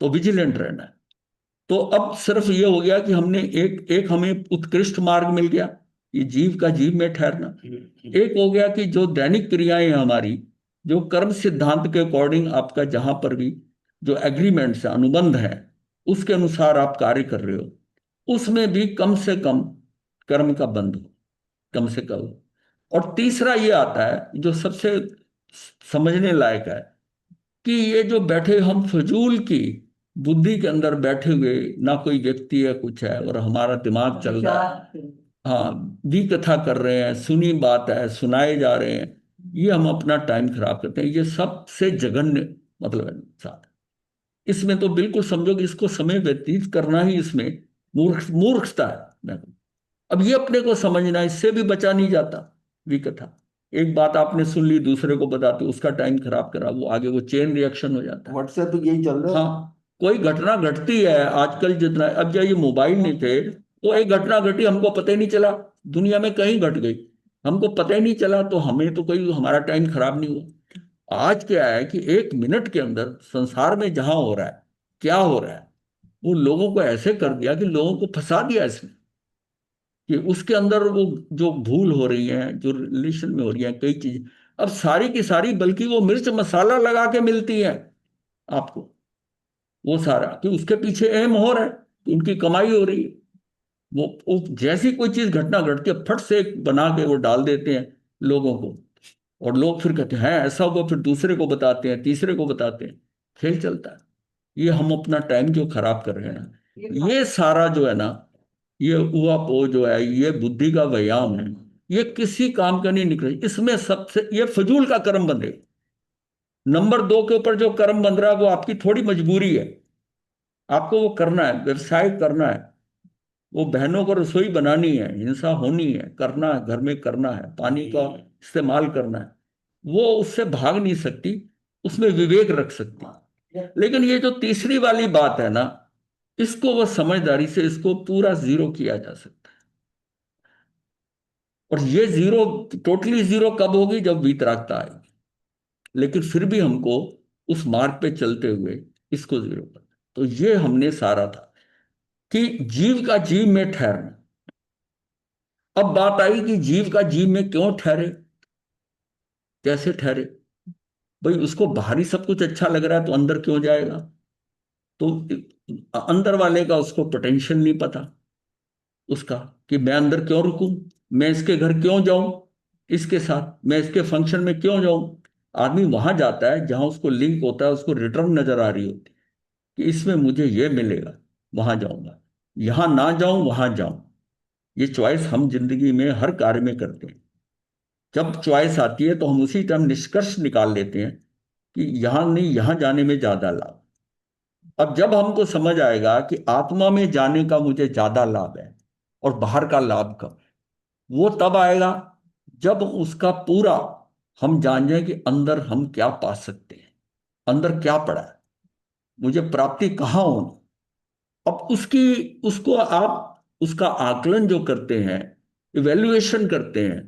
तो विजिलेंट रहना है। तो अब सिर्फ ये हो गया कि हमने एक एक हमें उत्कृष्ट मार्ग मिल गया, ये जीव का जीव में ठहरना। एक हो गया कि जो दैनिक क्रियाएं हैं हमारी, जो कर्म सिद्धांत के अकॉर्डिंग आपका जहां पर भी जो एग्रीमेंट्स है, अनुबंध है, उसके अनुसार आप कार्य कर रहे हो, उसमें भी कम से कम कर्म का बंध हो, कम से कम। और तीसरा ये आता है जो सबसे समझने लायक है, कि ये जो बैठे हम फजूल की बुद्धि के अंदर बैठे हुए, ना कोई व्यक्ति है कुछ है, और हमारा दिमाग चल रहा है, हाँ, दी कथा कर रहे हैं, सुनी बात है, सुनाए जा रहे हैं, ये हम अपना टाइम खराब करते हैं। ये सबसे जघन्य मतलब है नुकसान। इसमें तो बिल्कुल समझो कि इसको समय व्यतीत करना ही इसमें मूर्खता है। मैं अब ये अपने को समझना, इससे भी बचा नहीं जाता। विकथा, एक बात आपने सुन ली, दूसरे को बताते उसका टाइम खराब करा, वो आगे वो चेन रिएक्शन हो जाता है। व्हाट्सएप पे यही चल रहा है। हाँ, कोई घटना घटती है आजकल, जितना अब जब ये मोबाइल नहीं थे तो एक घटना घटी, हमको पता ही नहीं चला, दुनिया में कहीं घट गई, हमको पता ही नहीं चला, तो हमें तो कोई हमारा टाइम खराब नहीं हुआ। आज क्या है कि एक मिनट के अंदर संसार में जहां हो रहा है, क्या हो रहा है, वो लोगों को ऐसे कर दिया कि लोगों को फंसा दिया इसमें, कि उसके अंदर वो जो भूल हो रही है, जो रिलेशन में हो रही है कई चीजें, अब सारी की सारी, बल्कि वो मिर्च मसाला लगा के मिलती है आपको, वो सारा कि उसके पीछे एम हो रहा है कि उनकी कमाई हो रही है। वो जैसी कोई चीज घटना घटती है, फट से एक बना के वो डाल देते हैं लोगों को, और लोग फिर कहते हैं ऐसा हुआ, फिर दूसरे को बताते हैं, तीसरे को बताते हैं, खेल चलता है। ये हम अपना टाइम जो खराब कर रहे हैं ना, ये सारा जो है ना, ये हुआ वो जो है, ये बुद्धि का व्यायाम है, ये किसी काम का नहीं निकले। इसमें सबसे ये फजूल का कर्म बन रहे। नंबर 2 के ऊपर जो कर्म बन रहा है वो आपकी थोड़ी मजबूरी है, आपको वो करना है, व्यवसाय करना है, वो बहनों को रसोई बनानी है, हिंसा होनी है, करना है, घर में करना है, पानी का इस्तेमाल करना है, वो उससे भाग नहीं सकती, उसमें विवेक रख सकती है। लेकिन ये जो तीसरी वाली बात है ना, इसको वो समझदारी से इसको पूरा जीरो किया जा सकता है। और ये जीरो, टोटली जीरो कब होगी? जब वीतरागता आएगी। लेकिन फिर भी हमको उस मार्ग पे चलते हुए इसको जीरो करना। तो ये हमने सारा था कि जीव का जीव में ठहरना। अब बात आई कि जीव का जीव में क्यों ठहरे, कैसे ठहरे? भाई उसको बाहरी सब कुछ अच्छा लग रहा है तो अंदर क्यों जाएगा? तो अंदर वाले का उसको पोटेंशियल नहीं पता उसका, कि मैं अंदर क्यों रुकूं, मैं इसके घर क्यों जाऊं, इसके साथ मैं इसके फंक्शन में क्यों जाऊं। आदमी वहां जाता है जहां उसको लिंक होता है, उसको रिटर्न नजर आ रही होती है कि इसमें मुझे ये मिलेगा, वहां जाऊंगा, यहां ना जाऊं वहां जाऊं। ये चॉइस हम जिंदगी में हर कार्य में करते हैं। जब चॉइस आती है तो हम उसी टाइम निष्कर्ष निकाल लेते हैं कि यहां नहीं, यहां जाने में ज्यादा लाभ। अब जब हमको समझ आएगा कि आत्मा में जाने का मुझे ज्यादा लाभ है और बाहर का लाभ कम, वो तब आएगा जब उसका पूरा हम जान जाए कि अंदर हम क्या पा सकते हैं, अंदर क्या पड़ा है, मुझे प्राप्ति कहाँ होनी। अब उसकी उसको आप उसका आकलन जो करते हैं, इवेल्युएशन करते हैं,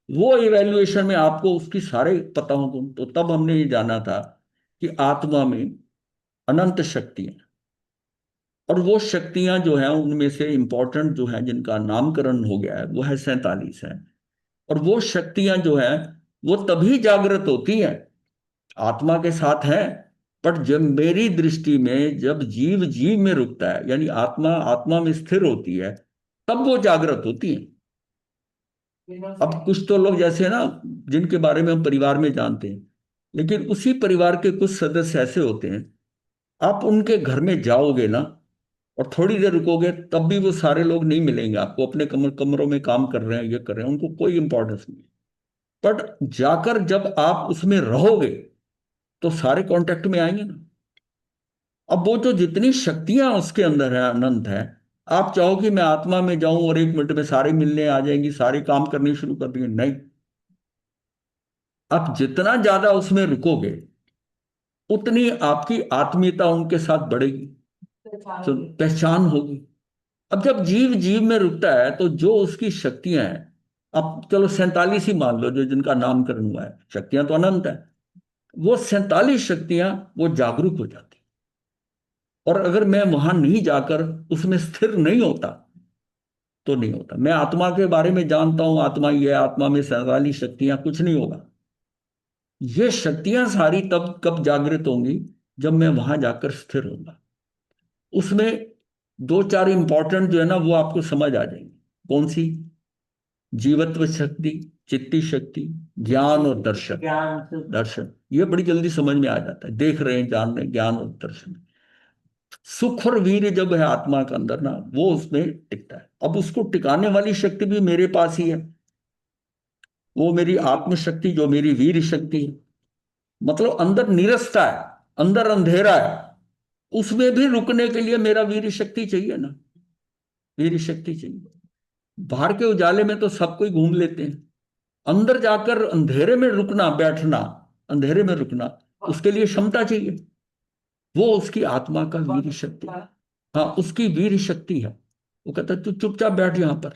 वो इवेल्युएशन में आपको उसकी सारे पता होंगे। तो तब हमने ये जाना था कि आत्मा में अनंत शक्तियां, और वो शक्तियां जो हैं उनमें से इंपॉर्टेंट जो है, जिनका नामकरण हो गया है, वो है 47 है। और वो शक्तियां जो है वो तभी जागृत होती हैं, आत्मा के साथ है, पर जब मेरी दृष्टि में जब जीव जीव में रुकता है, यानी आत्मा आत्मा में स्थिर होती है, तब वो जागृत होती है। अब कुछ तो लोग जैसे ना, जिनके बारे में हम परिवार में जानते हैं, लेकिन उसी परिवार के कुछ सदस्य ऐसे होते हैं, आप उनके घर में जाओगे ना और थोड़ी देर रुकोगे, तब भी वो सारे लोग नहीं मिलेंगे आपको, अपने कमरों में काम कर रहे हैं, ये कर रहे हैं, उनको कोई इंपॉर्टेंस नहीं। बट जाकर जब आप उसमें रहोगे तो सारे कांटेक्ट में आएंगे ना। अब वो जो जितनी शक्तियां उसके अंदर है, अनंत है, आप चाहो कि मैं आत्मा में जाऊं और 1 मिनट में सारे मिलने आ जाएंगी, सारे काम करने शुरू कर देंगे, नहीं। आप जितना ज्यादा उसमें रुकोगे, उतनी आपकी आत्मीयता उनके साथ बढ़ेगी, तो पहचान होगी। अब जब जीव जीव में रुकता है तो जो उसकी शक्तियां हैं, अब चलो 47 ही मान लो जो जिनका नामकरण हुआ है, शक्तियां तो अनंत है, वो 47 शक्तियां वो जागरूक हो जाती, और अगर मैं वहां नहीं जाकर उसमें स्थिर नहीं होता तो नहीं होता। मैं आत्मा के बारे में जानता हूं, आत्मा ये है, आत्मा में 47 शक्तियां, कुछ नहीं होगा। ये शक्तियां सारी तब कब जागृत होंगी, जब मैं वहां जाकर स्थिर होऊंगा। उसमें दो चार इंपॉर्टेंट जो है ना वो आपको समझ आ जाएंगे। कौन सी? जीवत्व शक्ति, चित्ती शक्ति, ज्ञान और दर्शन। दर्शन ये बड़ी जल्दी समझ में आ जाता है, देख रहे हैं, जान रहे हैं, ज्ञान और दर्शन। सुख और वीर जब है आत्मा के अंदर ना, वो उसमें टिकता है। अब उसको टिकाने वाली शक्ति भी मेरे पास ही है, वो मेरी आत्म शक्ति, जो मेरी वीर शक्ति है। मतलब अंदर निरस्ता है, अंदर अंधेरा है, उसमें भी रुकने के लिए मेरा वीर शक्ति चाहिए ना, वीर शक्ति चाहिए। बाहर के उजाले में तो सब कोई घूम लेते हैं, अंदर जाकर अंधेरे में रुकना, बैठना, अंधेरे में रुकना, उसके लिए क्षमता चाहिए। वो उसकी आत्मा का वीर शक्ति। हाँ, उसकी वीर शक्ति है। वो कहता है तू चुपचाप बैठ यहां पर।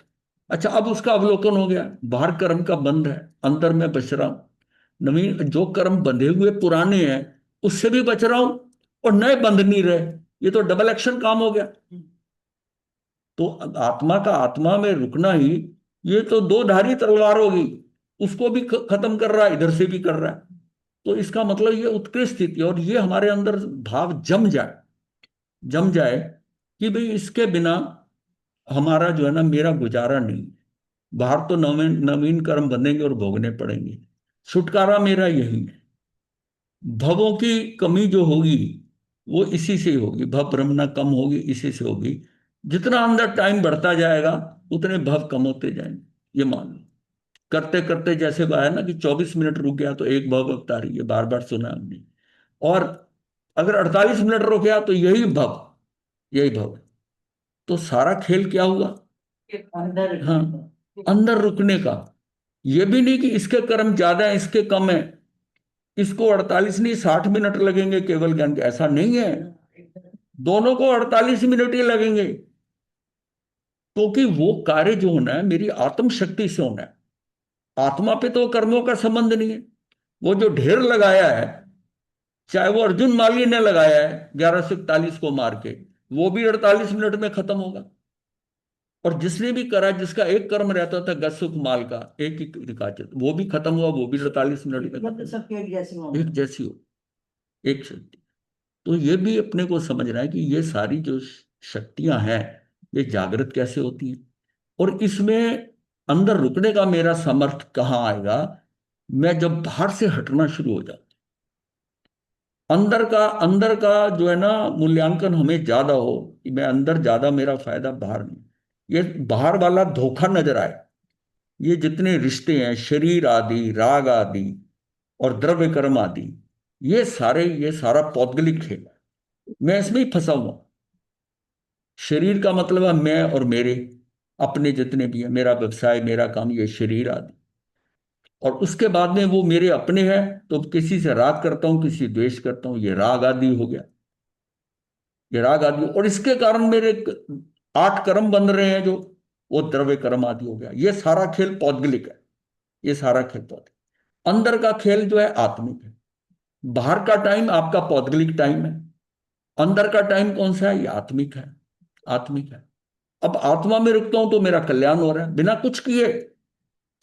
अच्छा, अब उसका अवलोकन हो गया, बाहर कर्म का बंध है, अंदर में बच रहा हूं। नवीन जो कर्म बंधे हुए पुराने हैं उससे भी बच रहा हूं, और नए बंध नहीं रहे। ये तो डबल एक्शन काम हो गया। तो आत्मा का आत्मा में रुकना ही, ये तो दो धारी तलवार होगी, उसको भी खत्म कर रहा है, इधर से भी कर रहा है। तो इसका मतलब ये उत्कृष्ट स्थिति है। और ये हमारे अंदर भाव जम जाए, जम जाए कि भाई इसके बिना हमारा जो है ना, मेरा गुजारा नहीं। बाहर तो नवीन नवीन कर्म बनेंगे और भोगने पड़ेंगे, छुटकारा मेरा यही है। भवों की कमी जो होगी वो इसी से ही होगी, भव ब्रह्मणा कम होगी इसी से होगी। जितना अंदर टाइम बढ़ता जाएगा उतने भव कम होते जाएंगे, ये मान लो। करते करते जैसे आया ना कि 24 मिनट रुक गया तो एक भव अवतार, ये बार बार सुना हमने। और अगर 48 मिनट रुक गया तो यही भव, यही भव है। तो सारा खेल क्या हुआ? अंदर, हाँ, अंदर रुकने का। ये भी नहीं कि इसके कर्म ज्यादा है इसके कम है, इसको 48 नहीं 60 मिनट लगेंगे केवल ज्ञान के, ऐसा नहीं है। दोनों को 48 मिनट ही लगेंगे, क्योंकि वो कार्य जो होना है मेरी आत्म शक्ति से होना है। आत्मा पे तो कर्मों का संबंध नहीं है। वो जो ढेर लगाया है, चाहे वो अर्जुन माली ने लगाया है 1141 को मार के, वो भी 48 मिनट में खत्म होगा। और जिसने भी करा, जिसका एक कर्म रहता था गसुख माल का, एक ही रिकाचत, वो भी खत्म हुआ, वो भी 48 मिनट में खत्म। सबकी एक जैसी हो, एक जैसी हो, एक शक्ति। तो ये भी अपने को समझना है कि ये सारी जो शक्तियां हैं ये जागृत कैसे होती हैं, और इसमें अंदर रुकने का मेरा सामर्थ्य कहाँ आएगा? मैं जब बाहर से हटना शुरू हो जाऊं। अंदर का जो है ना मूल्यांकन हमें ज्यादा हो कि मैं अंदर ज्यादा, मेरा फायदा बाहर नहीं। ये बाहर वाला धोखा नजर आए। ये जितने रिश्ते हैं, शरीर आदि, राग आदि और द्रव्य कर्म आदि, ये सारा पौद्गलिक खेल है। मैं इसमें ही फंसा हुआ। शरीर का मतलब है मैं और मेरे अपने जितने भी हैं, मेरा व्यवसाय, मेरा काम, ये शरीर आदि। और उसके बाद में वो मेरे अपने हैं, तो किसी से राग करता हूं, किसी द्वेष करता हूं, ये राग आदि हो गया। ये राग आदि, और इसके कारण मेरे 8 कर्म बन रहे हैं, जो वो द्रव्य कर्म आदि हो गया। ये सारा खेल पौद्गलिक है, ये सारा खेल पौद्गलिक। अंदर का खेल जो है आत्मिक है। बाहर का टाइम आपका पौद्गलिक टाइम है, अंदर का टाइम कौन सा है? ये आत्मिक है, आत्मिक है। अब आत्मा में रुकता हूं तो मेरा कल्याण हो रहा है बिना कुछ किए,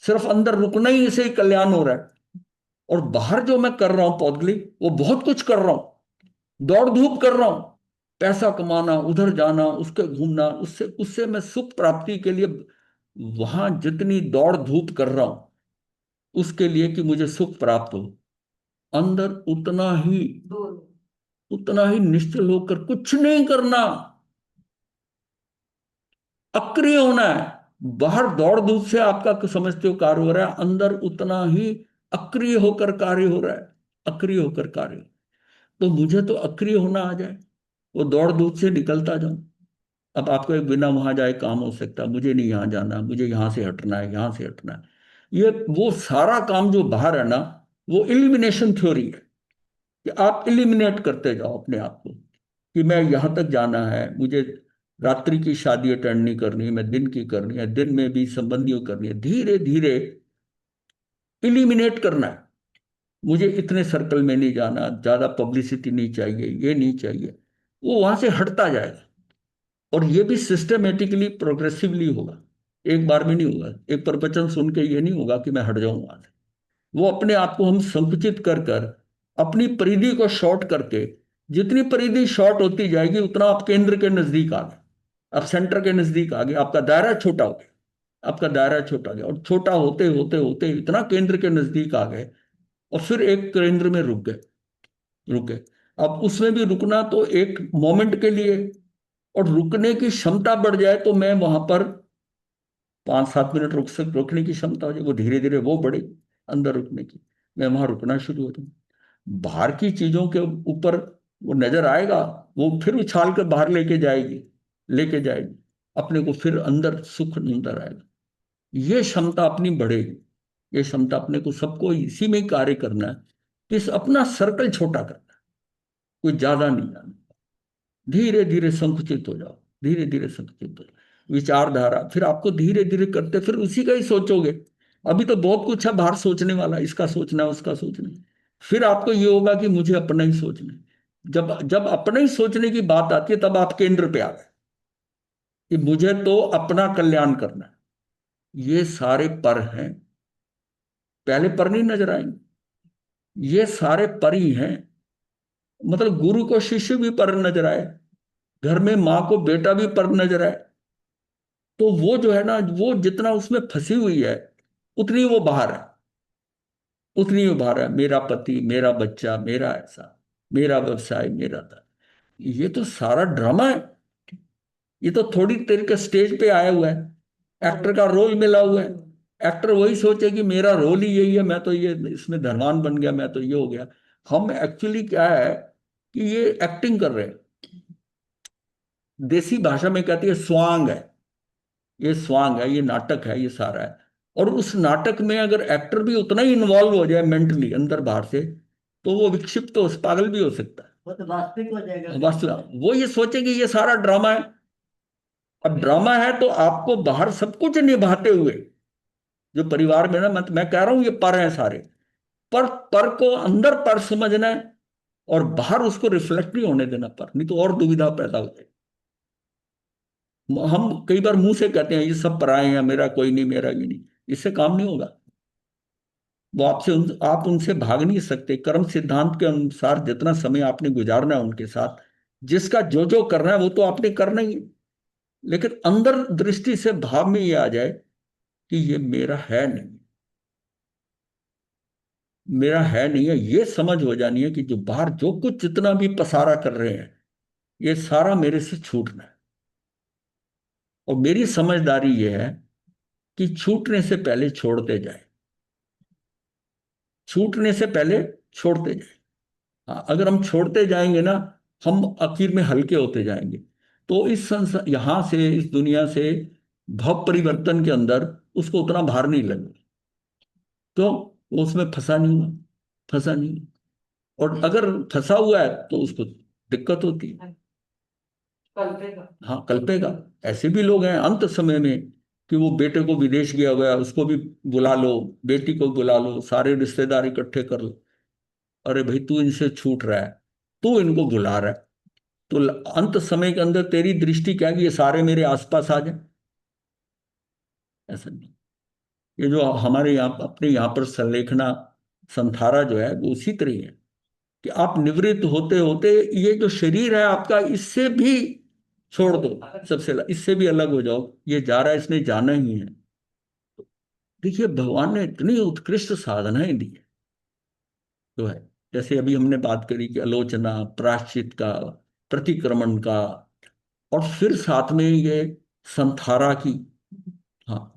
सिर्फ अंदर रुकना ही इसे ही कल्याण हो रहा है। और बाहर जो मैं कर रहा हूं पौद्गलिक, वो बहुत कुछ कर रहा हूं, दौड़ धूप कर रहा हूं, पैसा कमाना, उधर जाना, उसके घूमना, उससे उससे मैं सुख प्राप्ति के लिए वहां जितनी दौड़ धूप कर रहा हूं उसके लिए कि मुझे सुख प्राप्त हो, अंदर उतना ही निश्चल होकर कुछ नहीं करना, अक्रिय होना है। बाहर दौड़ धूप से आपका समझते हो कार्य हो रहा है, अंदर उतना ही अक्रिय होकर कार्य हो रहा है, अक्रिय होकर कार्य। तो मुझे तो अक्रिय होना आ जाए, वो दौड़ धूप से निकलता जाऊं। अब आपको एक बिना वहां जाए काम हो सकता, मुझे नहीं यहां जाना, मुझे यहां से हटना है, यहां से हटना है। ये वो सारा काम जो बाहर है ना, वो इलिमिनेशन थ्योरी है, कि आप इलिमिनेट करते जाओ अपने आप को, कि मैं यहां तक जाना है, मुझे रात्रि की शादी अटेंड नहीं करनी, मैं दिन की करनी है, दिन में भी संबंधियों करनी है, धीरे धीरे इलिमिनेट करना है। मुझे इतने सर्कल में नहीं जाना, ज्यादा पब्लिसिटी नहीं चाहिए, ये नहीं चाहिए। वो वहां से हटता जाएगा। और ये भी सिस्टमेटिकली प्रोग्रेसिवली होगा, एक बार में नहीं होगा। एक प्रवचन सुन के ये नहीं होगा कि मैं हट जाऊं वहां से। वो अपने आप को हम संकुचित कर कर अपनी परिधि को शॉर्ट करके, जितनी परिधि शॉर्ट होती जाएगी उतना आप केंद्र के नजदीक आ गए, आप सेंटर के नजदीक आ गए, आपका दायरा छोटा हो गया, आपका दायरा छोटा गया, और छोटा होते होते होते इतना केंद्र के नजदीक आ गए, और फिर एक केंद्र में रुक गए, रुक गए। अब उसमें भी रुकना तो एक मोमेंट के लिए, और रुकने की क्षमता बढ़ जाए तो मैं वहां पर 5-7 मिनट रुकने की क्षमता हो जाए, वो धीरे धीरे वो बढ़े अंदर रुकने की, मैं वहां रुकना शुरू हो जाऊं। बाहर की चीजों के ऊपर वो नजर आएगा, वो फिर उछाल कर बाहर लेके जाएगी, लेके जाएगी अपने को, फिर अंदर सुख अंदर आएगा। ये क्षमता अपनी बढ़ेगी, ये क्षमता अपने को सबको इसी में ही कार्य करना है कि इस अपना सर्कल छोटा करना है, कोई ज्यादा नहीं जाना, धीरे धीरे संकुचित हो जाओ, धीरे धीरे संकुचित हो जाओ। विचारधारा फिर आपको धीरे धीरे करते फिर उसी का ही सोचोगे। अभी तो बहुत कुछ है बाहर सोचने वाला, इसका सोचना उसका सोचना, फिर आपको ये होगा कि मुझे अपना ही सोचना है। जब जब अपने ही सोचने की बात आती है तब आप केंद्र पे आ गए कि मुझे तो अपना कल्याण करना है। ये सारे पर हैं, पहले पर नहीं नजर आएंगे, ये सारे पर ही हैं। मतलब गुरु को शिष्य भी पर नजर आए, घर में माँ को बेटा भी पर नजर आए, तो वो जो है ना, वो जितना उसमें फंसी हुई है उतनी वो बाहर है, उतनी वो बाहर है। मेरा पति, मेरा बच्चा, मेरा ऐसा, मेरा व्यवसाय, मेरा था, ये तो सारा ड्रामा है। ये तो थोड़ी देर के स्टेज पे आया हुआ है, एक्टर का रोल मिला हुआ है। एक्टर वही सोचे कि मेरा रोल ही यही है, मैं तो ये इसमें धनवान बन गया, मैं तो ये हो गया। हम एक्चुअली क्या है कि ये एक्टिंग कर रहे हैं, देसी भाषा में कहती है स्वांग है, ये स्वांग है, ये नाटक है, ये सारा है। और उस नाटक में अगर एक्टर भी उतना ही इन्वॉल्व हो जाए मेंटली अंदर बाहर से, तो वो विक्षिप्त तो पागल भी हो सकता है, वो तो वास्तविक हो जाएगा। वास्तविक वो ये सोचे कि ये सारा ड्रामा है। अब ड्रामा है तो आपको बाहर सब कुछ निभाते हुए, जो परिवार में ना, मैं कह रहा हूं ये पर है सारे, पर को अंदर पर समझना है, और बाहर उसको रिफ्लेक्ट नहीं होने देना पर, नहीं तो और दुविधा पैदा हो जाए। हम कई बार मुंह से कहते हैं ये सब पराए हैं, मेरा कोई नहीं, मेरा ये नहीं, इससे काम नहीं होगा। वो आप उनसे भाग नहीं सकते। कर्म सिद्धांत के अनुसार जितना समय आपने गुजारना है उनके साथ, जिसका जो जो करना है वो तो आपने करना ही है। लेकिन अंदर दृष्टि से भाव में ये आ जाए कि ये मेरा है नहीं, मेरा है नहीं है, ये समझ हो जानी है कि जो बाहर जो कुछ जितना भी पसारा कर रहे हैं ये सारा मेरे से छूटना है। और मेरी समझदारी ये है कि छूटने से पहले छोड़ते जाए, छूटने से पहले छोड़ते जाए। हाँ, अगर हम छोड़ते जाएंगे ना, हम आखिर में हल्के होते जाएंगे। तो इस संसार यहां से, इस दुनिया से भाव परिवर्तन के अंदर उसको उतना भार नहीं लगेगा, तो वो उसमें फंसा नहीं हुआ, फंसा नहीं हुआ। और अगर फंसा हुआ है तो उसको दिक्कत होती है, कल्पेगा। हाँ कल्पेगा। ऐसे भी लोग हैं अंत समय में कि वो बेटे को विदेश गया हुआ है, उसको भी बुला लो, बेटी को बुला लो, सारे रिश्तेदार इकट्ठे कर लो। अरे भाई तू इनसे छूट रहा है, तू इनको बुला रहा है, तो अंत समय के अंदर तेरी दृष्टि क्या है कि ये सारे मेरे आसपास आ जाए? ऐसा नहीं। ये जो हमारे यहाँ अपने यहाँ पर संलेखना संथारा जो है वो उसी तरह है कि आप निवृत्त होते होते ये जो शरीर है आपका, इससे भी छोड़ दो, सबसे इससे भी अलग हो जाओ, ये जा रहा है, इसने जाना ही है। देखिए भगवान ने इतनी उत्कृष्ट साधनाएं दी है, जो है जैसे अभी हमने बात करी कि आलोचना, प्रायश्चित का, प्रतिक्रमण का, और फिर साथ में ये संथारा की। हाँ,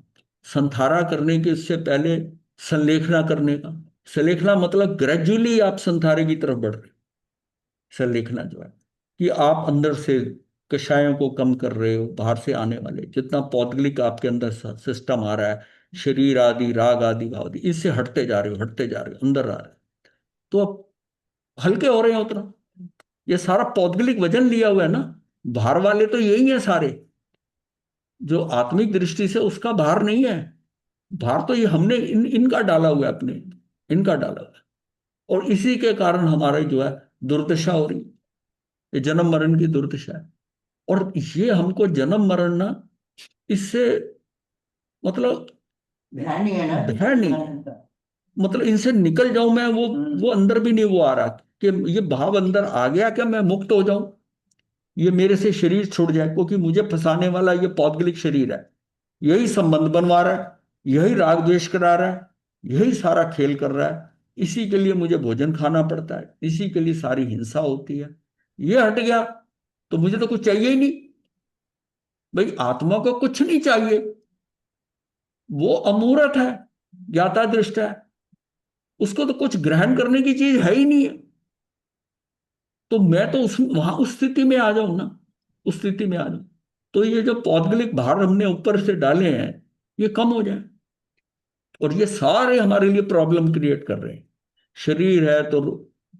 संथारा करने के इससे पहले संलेखना करने का। संलेखना मतलब ग्रेजुअली आप संथारे की तरफ बढ़ रहे। संलेखना जो है कि आप अंदर से कषायों को कम कर रहे हो, बाहर से आने वाले जितना पौद्गलिक आपके अंदर सिस्टम आ रहा है, शरीर आदि, राग आदि, भाव आदि, इससे हटते जा रहे हो, हटते जा रहे हो, अंदर आ रहे हो, तो आप हल्के हो रहे हो उतना। ये सारा पौद्गलिक वजन लिया हुआ है ना, बाहर वाले तो यही है सारे, जो आत्मिक दृष्टि से उसका भार नहीं है। भार तो ये हमने इनका डाला हुआ है अपने, इनका डाला हुआ है। और इसी के कारण हमारे जो है दुर्दशा हो रही। ये जन्म मरण की दुर्दशा है। और ये हमको जन्म मरण ना, इससे मतलब ध्यान नहीं है ना भय नहीं, मतलब इनसे निकल जाऊं मैं, वो अंदर भी नहीं वो आ रहा कि ये भाव अंदर आ गया क्या मैं मुक्त हो जाऊं, ये मेरे से शरीर छूट जाए, क्योंकि मुझे फंसाने वाला ये पौद्गलिक शरीर है, यही संबंध बनवा रहा है, यही राग द्वेष करा रहा है, यही सारा खेल कर रहा है, इसी के लिए मुझे भोजन खाना पड़ता है, इसी के लिए सारी हिंसा होती है। ये हट गया तो मुझे तो कुछ चाहिए ही नहीं। भाई आत्मा को कुछ नहीं चाहिए, वो अमूर्त है, ज्ञाता दृष्टा है, उसको तो कुछ ग्रहण करने की चीज है ही नहीं है। तो मैं तो उस वहां उस स्थिति में आ जाऊं ना, उस स्थिति में आ जाऊं, तो ये जो पौद्गलिक भार हमने ऊपर से डाले हैं ये कम हो जाए। और ये सारे हमारे लिए प्रॉब्लम क्रिएट कर रहे हैं। शरीर है तो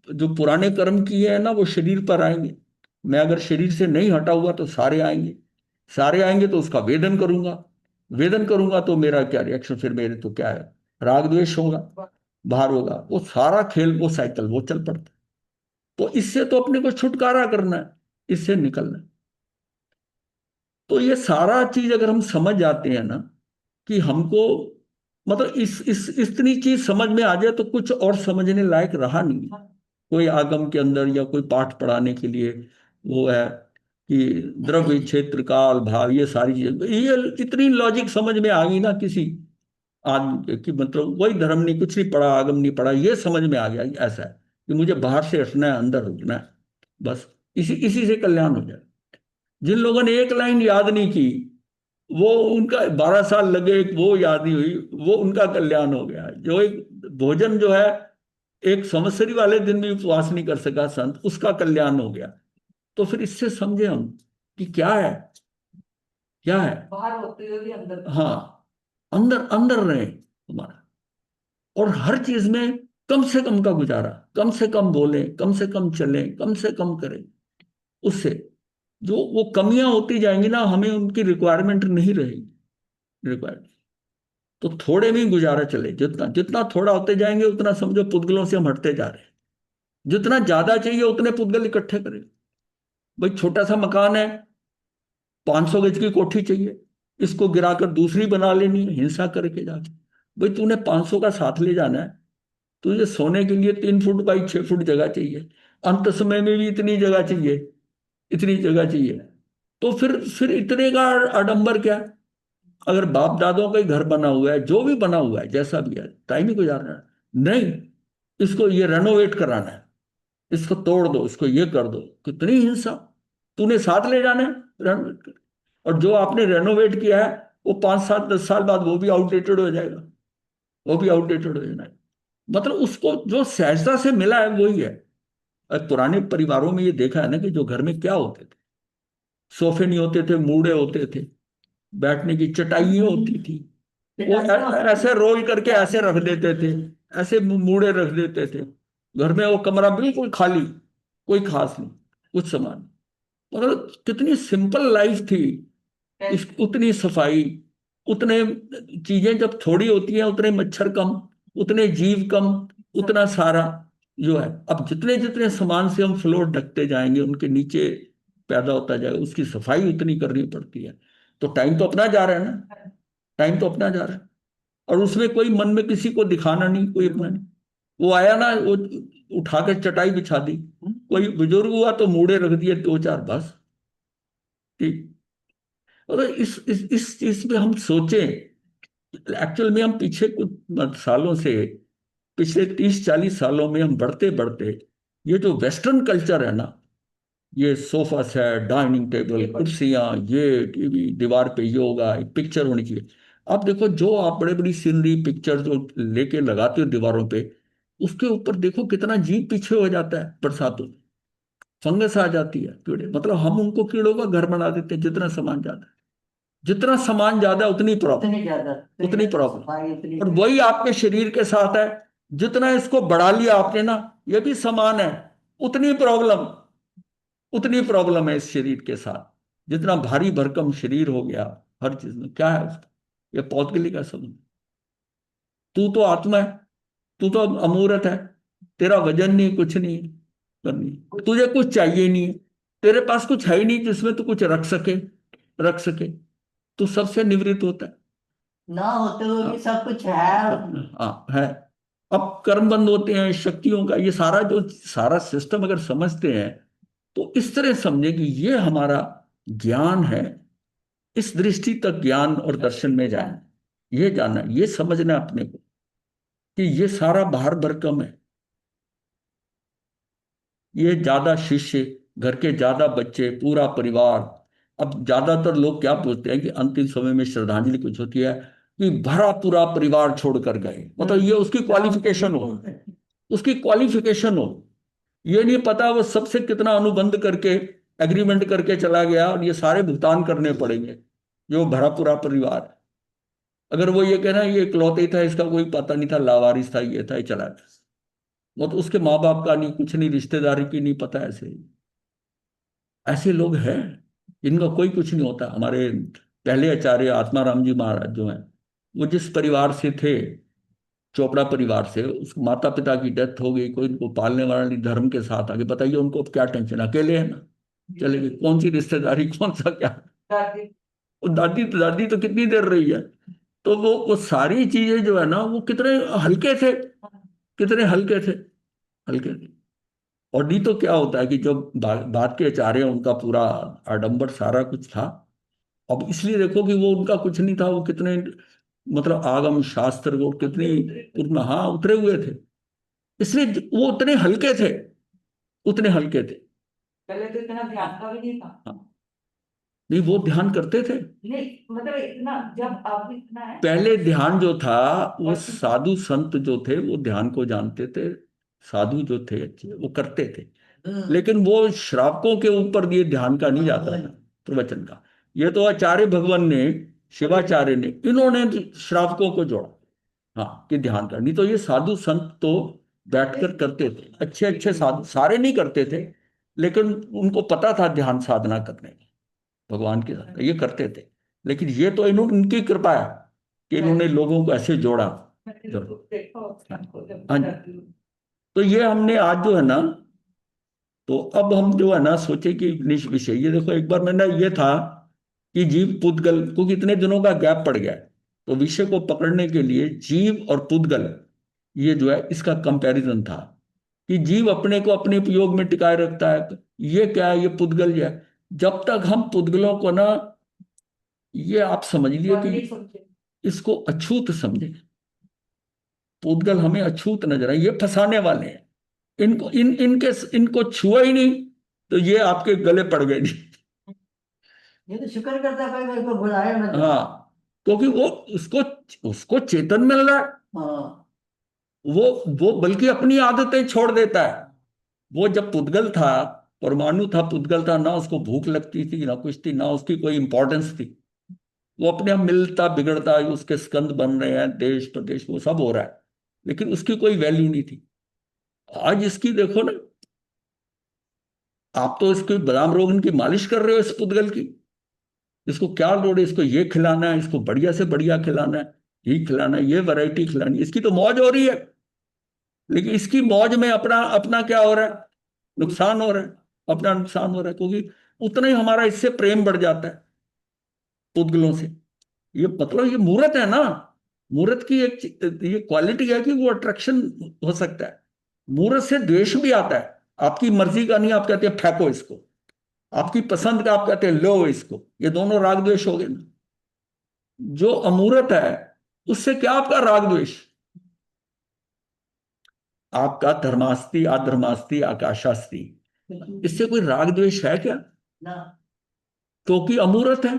जो पुराने कर्म किए हैं ना वो शरीर पर आएंगे। मैं अगर शरीर से नहीं हटा हुआ तो सारे आएंगे, सारे आएंगे तो उसका वेदन करूंगा, वेदन करूंगा तो मेरा क्या रिएक्शन, फिर मेरे तो क्या है, राग द्वेष होगा, भार होगा, वो सारा खेल वो साइकिल वो चल पड़ता है। तो इससे तो अपने को छुटकारा करना है, इससे निकलना है। तो ये सारा चीज अगर हम समझ जाते हैं ना कि हमको मतलब इस इतनी चीज समझ में आ जाए तो कुछ और समझने लायक रहा नहीं है। कोई आगम के अंदर या कोई पाठ पढ़ाने के लिए वो है कि द्रव्य क्षेत्र काल भाव ये सारी चीजें, ये इतनी लॉजिक समझ में आ गई ना किसी आदमी की, मतलब वही धर्म नहीं कुछ नहीं पढ़ा आगम नहीं पढ़ा, ये समझ में आ गया कि ऐसा है कि मुझे बाहर से हटना है अंदर रुकना है, बस इसी इसी से कल्याण हो जाए। जिन लोगों ने एक लाइन याद नहीं की, वो उनका 12 साल लगे वो याद नहीं हुई, वो उनका कल्याण हो गया। जो एक भोजन जो है एक संवत्सरी वाले दिन भी उपवास नहीं कर सका संत, उसका कल्याण हो गया। तो फिर इससे समझे हम कि क्या है, क्या है, बाहर होते हुए भी अंदर। हाँ, अंदर अंदर रहे हमारा। और हर चीज में कम से कम का गुजारा, कम से कम बोले, कम से कम चले, कम से कम करें। उससे जो वो कमियां होती जाएंगी ना, हमें उनकी रिक्वायरमेंट नहीं रहेगी, रिक्वायरमेंट। तो थोड़े में ही गुजारा चले, जितना जितना थोड़ा होते जाएंगे उतना समझो पुद्गलों से हम हटते जा रहे हैं। जितना ज्यादा चाहिए उतने पुद्गल इकट्ठे करें। भाई छोटा सा मकान है, 500 गज की कोठी चाहिए, इसको गिराकर दूसरी बना लेनी है हिंसा करके जाके। भाई तूने 500 का साथ ले जाना है, तुझे सोने के लिए 3 फुट बाई 6 फुट जगह चाहिए, अंत समय में भी इतनी जगह चाहिए, इतनी जगह चाहिए। तो फिर इतने का आडंबर क्या है? अगर बाप दादों का ही घर बना हुआ है, जो भी बना हुआ है जैसा भी है, टाइम ही गुजारना है, नहीं इसको ये रेनोवेट कराना है, इसको तोड़ दो, इसको ये कर दो, कितनी हिंसा। तूने साथ ले जाना है रेनोवेट कर। और जो आपने रेनोवेट किया है वो 5 7 10 साल बाद वो भी आउटडेटेड हो जाएगा, वो भी आउटडेटेड हो जाना है। मतलब उसको जो सहजता से मिला है वही है। पुराने परिवारों में ये देखा है ना कि जो घर में क्या होते थे, सोफे नहीं होते थे, मूड़े होते थे, बैठने की चटाइयाँ होती थी, वो ऐसे रोल करके ऐसे रख देते थे, ऐसे मूड़े रख देते थे। घर में वो कमरा बिल्कुल खाली, कोई खास नहीं, कुछ सामान, मतलब कितनी सिंपल लाइफ थी। इस उतनी सफाई, उतने चीजें जब थोड़ी होती हैं उतने मच्छर कम, उतने जीव कम, उतना सारा जो है। अब जितने जितने सामान से हम फ्लोर ढकते जाएंगे उनके नीचे पैदा होता जाएगा, उसकी सफाई उतनी करनी पड़ती है। तो टाइम तो अपना जा रहा है ना, टाइम तो अपना जा रहा है। और उसमें कोई मन में किसी को दिखाना नहीं, कोई अपना नहीं। वो आया ना, वो उठा कर चटाई बिछा दी, कोई बुजुर्ग हुआ तो मूड़े रख दिए 2 4, बस ठीक। और इस चीज पे हम सोचें, एक्चुअल में हम पीछे कुछ सालों से, पिछले 30 40 सालों में हम बढ़ते बढ़ते ये जो वेस्टर्न कल्चर है ना, ये सोफा सेट, डाइनिंग टेबल, कुर्सियां, ये टीवी, दीवार पे योगा, पिक्चर होनी चाहिए। आप देखो जो आप बड़े बड़ी सीनरी पिक्चर जो लेके लगाते हो दीवारों पे, उसके ऊपर देखो कितना जीव पीछे हो जाता है बरसातों में, फंगस आ जाती है, कीड़े, मतलब हम उनको कीड़ों का घर बना देते हैं। जितना सामान ज्यादा, जितना सामान ज्यादा उतनी प्रॉब्लम, उतनी ज्यादा, उतनी प्रॉब्लम। सफाई उतनी। और वही आपके शरीर के साथ है, जितना इसको बढ़ा लिया आपने ना, ये भी समान है, उतनी प्रॉब्लम, उतनी प्रॉब्लम है इस शरीर के साथ। जितना भारी भरकम शरीर हो गया, हर चीज में क्या है उसका, ये पौद्गलिक का संबंध। तू तो आत्मा है, तू तो अमूर्त है, तेरा वजन नहीं, कुछ नहीं करनी, तुझे कुछ चाहिए नहीं है। तेरे पास कुछ है ही नहीं जिसमें तू कुछ रख सके, तू सबसे निवृत्त होता है। ना होते हुए भी हाँ, सब कुछ है। हाँ है। अब कर्म बंद होते हैं शक्तियों का, ये सारा जो सारा सिस्टम अगर समझते हैं तो इस तरह समझे कि ये हमारा ज्ञान है। इस दृष्टि तक ज्ञान और दर्शन में जाना, ये जानना, ये समझना अपने को कि ये सारा बाहर भरकम है। ये ज्यादा शिष्य, घर के ज्यादा बच्चे, पूरा परिवार। अब ज्यादातर लोग क्या पूछते हैं कि अंतिम समय में श्रद्धांजलि कुछ होती है कि भरा पूरा परिवार छोड़कर गए, मतलब ये उसकी क्वालिफिकेशन हो, उसकी क्वालिफिकेशन हो। ये नहीं पता वो सबसे कितना अनुबंध करके एग्रीमेंट करके चला गया और ये सारे भुगतान करने पड़ेंगे जो भरा पूरा परिवार। अगर वो ये कहना ये इकलौते ही था, इसका कोई पता नहीं था, लावारिस था, ये था, ये चला गया, वो तो उसके माँ बाप का नहीं, कुछ नहीं, रिश्तेदारी की नहीं पता, ऐसे ऐसे लोग हैं जिनका कोई कुछ नहीं होता। हमारे पहले आचार्य आत्माराम जी महाराज जो हैं, वो जिस परिवार से थे, चोपड़ा परिवार से, उस माता पिता की डेथ हो गई, कोई उनको पालने वाला नहीं, धर्म के साथ आगे, बताइए उनको अब क्या टेंशन, अकेले है ना, चले गए, कौन सी रिश्तेदारी, कौन सा क्या। वो दादी तो कितनी देर रही है। तो वो सारी चीजें जो है ना, वो कितने हल्के थे, कितने हल्के थे, हल्के थे। और नहीं तो क्या होता है कि जो बात के आचार्य हैं, उनका पूरा आडंबर सारा कुछ था। अब इसलिए देखो कि वो उनका कुछ नहीं था, वो कितने मतलब आगम शास्त्र वो कितनी पूर्ण, हाँ उतरे हुए थे, इसलिए वो उतने हल्के थे, उतने हल्के थे। पहले तो इतना ध्यान का भी नहीं था। हाँ, नहीं वो ध्यान करते थे। नहीं मतलब इतना, जब अब इतना है। पहले ध्यान जो था, वो साधु संत जो थे वो ध्यान को जानते थे, साधु जो थे अच्छे वो करते थे। लेकिन वो श्रावकों के ऊपर ये ध्यान का नहीं जाता था, प्रवचन का। ये तो आचार्य भगवान ने, शिवाचार्य ने, इन्होंने श्रावकों को जोड़ा, हाँ कि ध्यान का। नहीं तो ये साधु संत तो बैठकर करते थे, अच्छे अच्छे साधु, सारे नहीं करते थे, लेकिन उनको पता था ध्यान साधना करने की, भगवान के साथ ये करते थे। लेकिन ये तो इन्होंने, इनकी कृपा है कि इन्होंने लोगों को ऐसे जोड़ा। हाँ जी। तो ये हमने आज जो है ना, तो अब हम जो है ना सोचे कि निश विषय, ये देखो एक बार मैंने ये था कि जीव पुद्गल, क्योंकि इतने दिनों का गैप पड़ गया है, तो विषय को पकड़ने के लिए जीव और पुद्गल, ये जो है इसका कंपैरिजन था कि जीव अपने को अपने उपयोग में टिकाए रखता है, ये क्या है, ये पुद्गल है। जब तक हम पुद्गलों को ना, ये आप समझ लिए कि इसको अछूत समझे, पुद्गल हमें अछूत नजर आए, ये फंसाने वाले हैं। इनको इनको छुआ ही नहीं तो ये आपके गले पड़ गए नहीं। ये तो शुक्र करता है भाई, मेरे को बुलाया ना। हाँ, क्योंकि वो उसको उसको चेतन मिल रहा है, हाँ। वो बल्कि अपनी आदतें छोड़ देता है। वो जब पुद्गल था, परमाणु था, पुद्गल था, ना उसको भूख लगती थी ना कुछ थी, ना उसकी कोई इंपॉर्टेंस थी। वो अपने आप मिलता बिगड़ता, उसके स्कंद बन रहे हैं, देश प्रदेश वो सब हो रहा है, लेकिन उसकी कोई वैल्यू नहीं थी। आज इसकी देखो ना, आप तो इसकी बादाम रोगन की मालिश कर रहे हो इस पुद्गल की। इसको क्या लोड है, इसको ये खिलाना है, इसको बढ़िया से बढ़िया खिलाना है, ये खिलाना है, ये वैरायटी खिलानी है, इसकी तो मौज हो रही है। लेकिन इसकी मौज में अपना अपना क्या हो रहा है, नुकसान हो रहा है, अपना नुकसान हो रहा है, क्योंकि उतना ही हमारा इससे प्रेम बढ़ जाता है पुद्गलों से। ये मतलब ये मूर्त है ना, मूर्त की एक ये क्वालिटी है कि वो अट्रैक्शन हो सकता है। मूर्त से द्वेष भी आता है, आपकी मर्जी का नहीं, आप कहते हैं फेंको इसको, आपकी पसंद का आप कहते हैं लो इसको, ये दोनों राग द्वेष हो गए ना। जो अमूर्त है उससे क्या आपका राग द्वेष, आपका धर्मास्ति अधर्मास्ति आकाशास्ति, इससे कोई राग द्वेष है क्या, ना। क्योंकि अमूर्त है।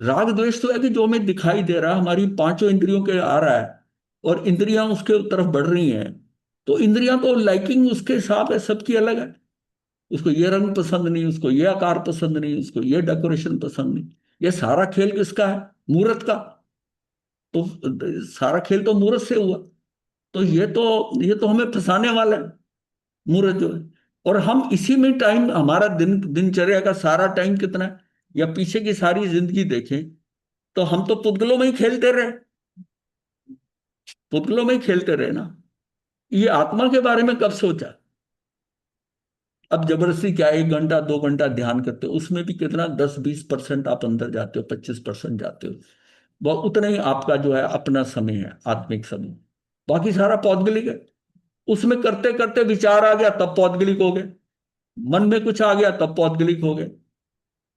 राग द्वेष तो है कि जो हमें दिखाई दे रहा है, हमारी पांचों इंद्रियों के आ रहा है और इंद्रियां उसके तरफ बढ़ रही हैं, तो इंद्रियां तो लाइकिंग उसके हिसाब है, सबकी अलग है। उसको ये रंग पसंद नहीं, उसको ये आकार पसंद नहीं, उसको ये डेकोरेशन पसंद नहीं। ये सारा खेल किसका है, मूर्त का। तो सारा खेल तो मूर्त से हुआ। तो ये तो हमें फंसाने वाला है, मूर्त जो है। और हम इसी में टाइम, हमारा दिनचर्या का सारा टाइम कितना है, या पीछे की सारी जिंदगी देखें तो हम तो पुतगलों में ही खेलते रहे, पुतगलों में ही खेलते रहे ना। ये आत्मा के बारे में कब सोचा, अब जबरदस्ती क्या 1 घंटा 2 घंटा ध्यान करते हो, उसमें भी कितना 10-20% आप अंदर जाते हो, 25% जाते हो। वह उतना ही आपका जो है अपना समय है, आत्मिक समय। बाकी सारा पौद्गलिक है। उसमें करते करते विचार आ गया तब पौद्गलिक हो गए, मन में कुछ आ गया तब पौद्गलिक हो गए।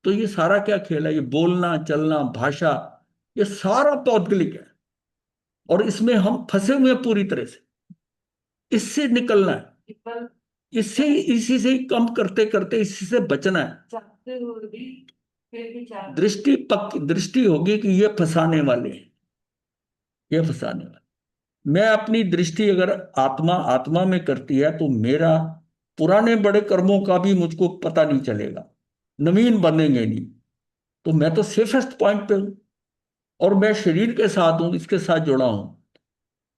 तो ये सारा क्या खेल है, ये बोलना चलना भाषा, ये सारा पौद्गलिक है। और इसमें हम फंसे हुए हैं पूरी तरह से। इससे निकलना है, इससे इसी से ही कम करते करते इसी से बचना है। दृष्टि होगी कि ये फंसाने वाले हैं, ये फंसाने वाले। मैं अपनी दृष्टि अगर आत्मा आत्मा में करती है तो मेरा पुराने बड़े कर्मों का भी मुझको पता नहीं चलेगा, नवीन बनेंगे नहीं। तो मैं तो सेफेस्ट पॉइंट पे हूं, और मैं शरीर के साथ हूं, इसके साथ जुड़ा हूं,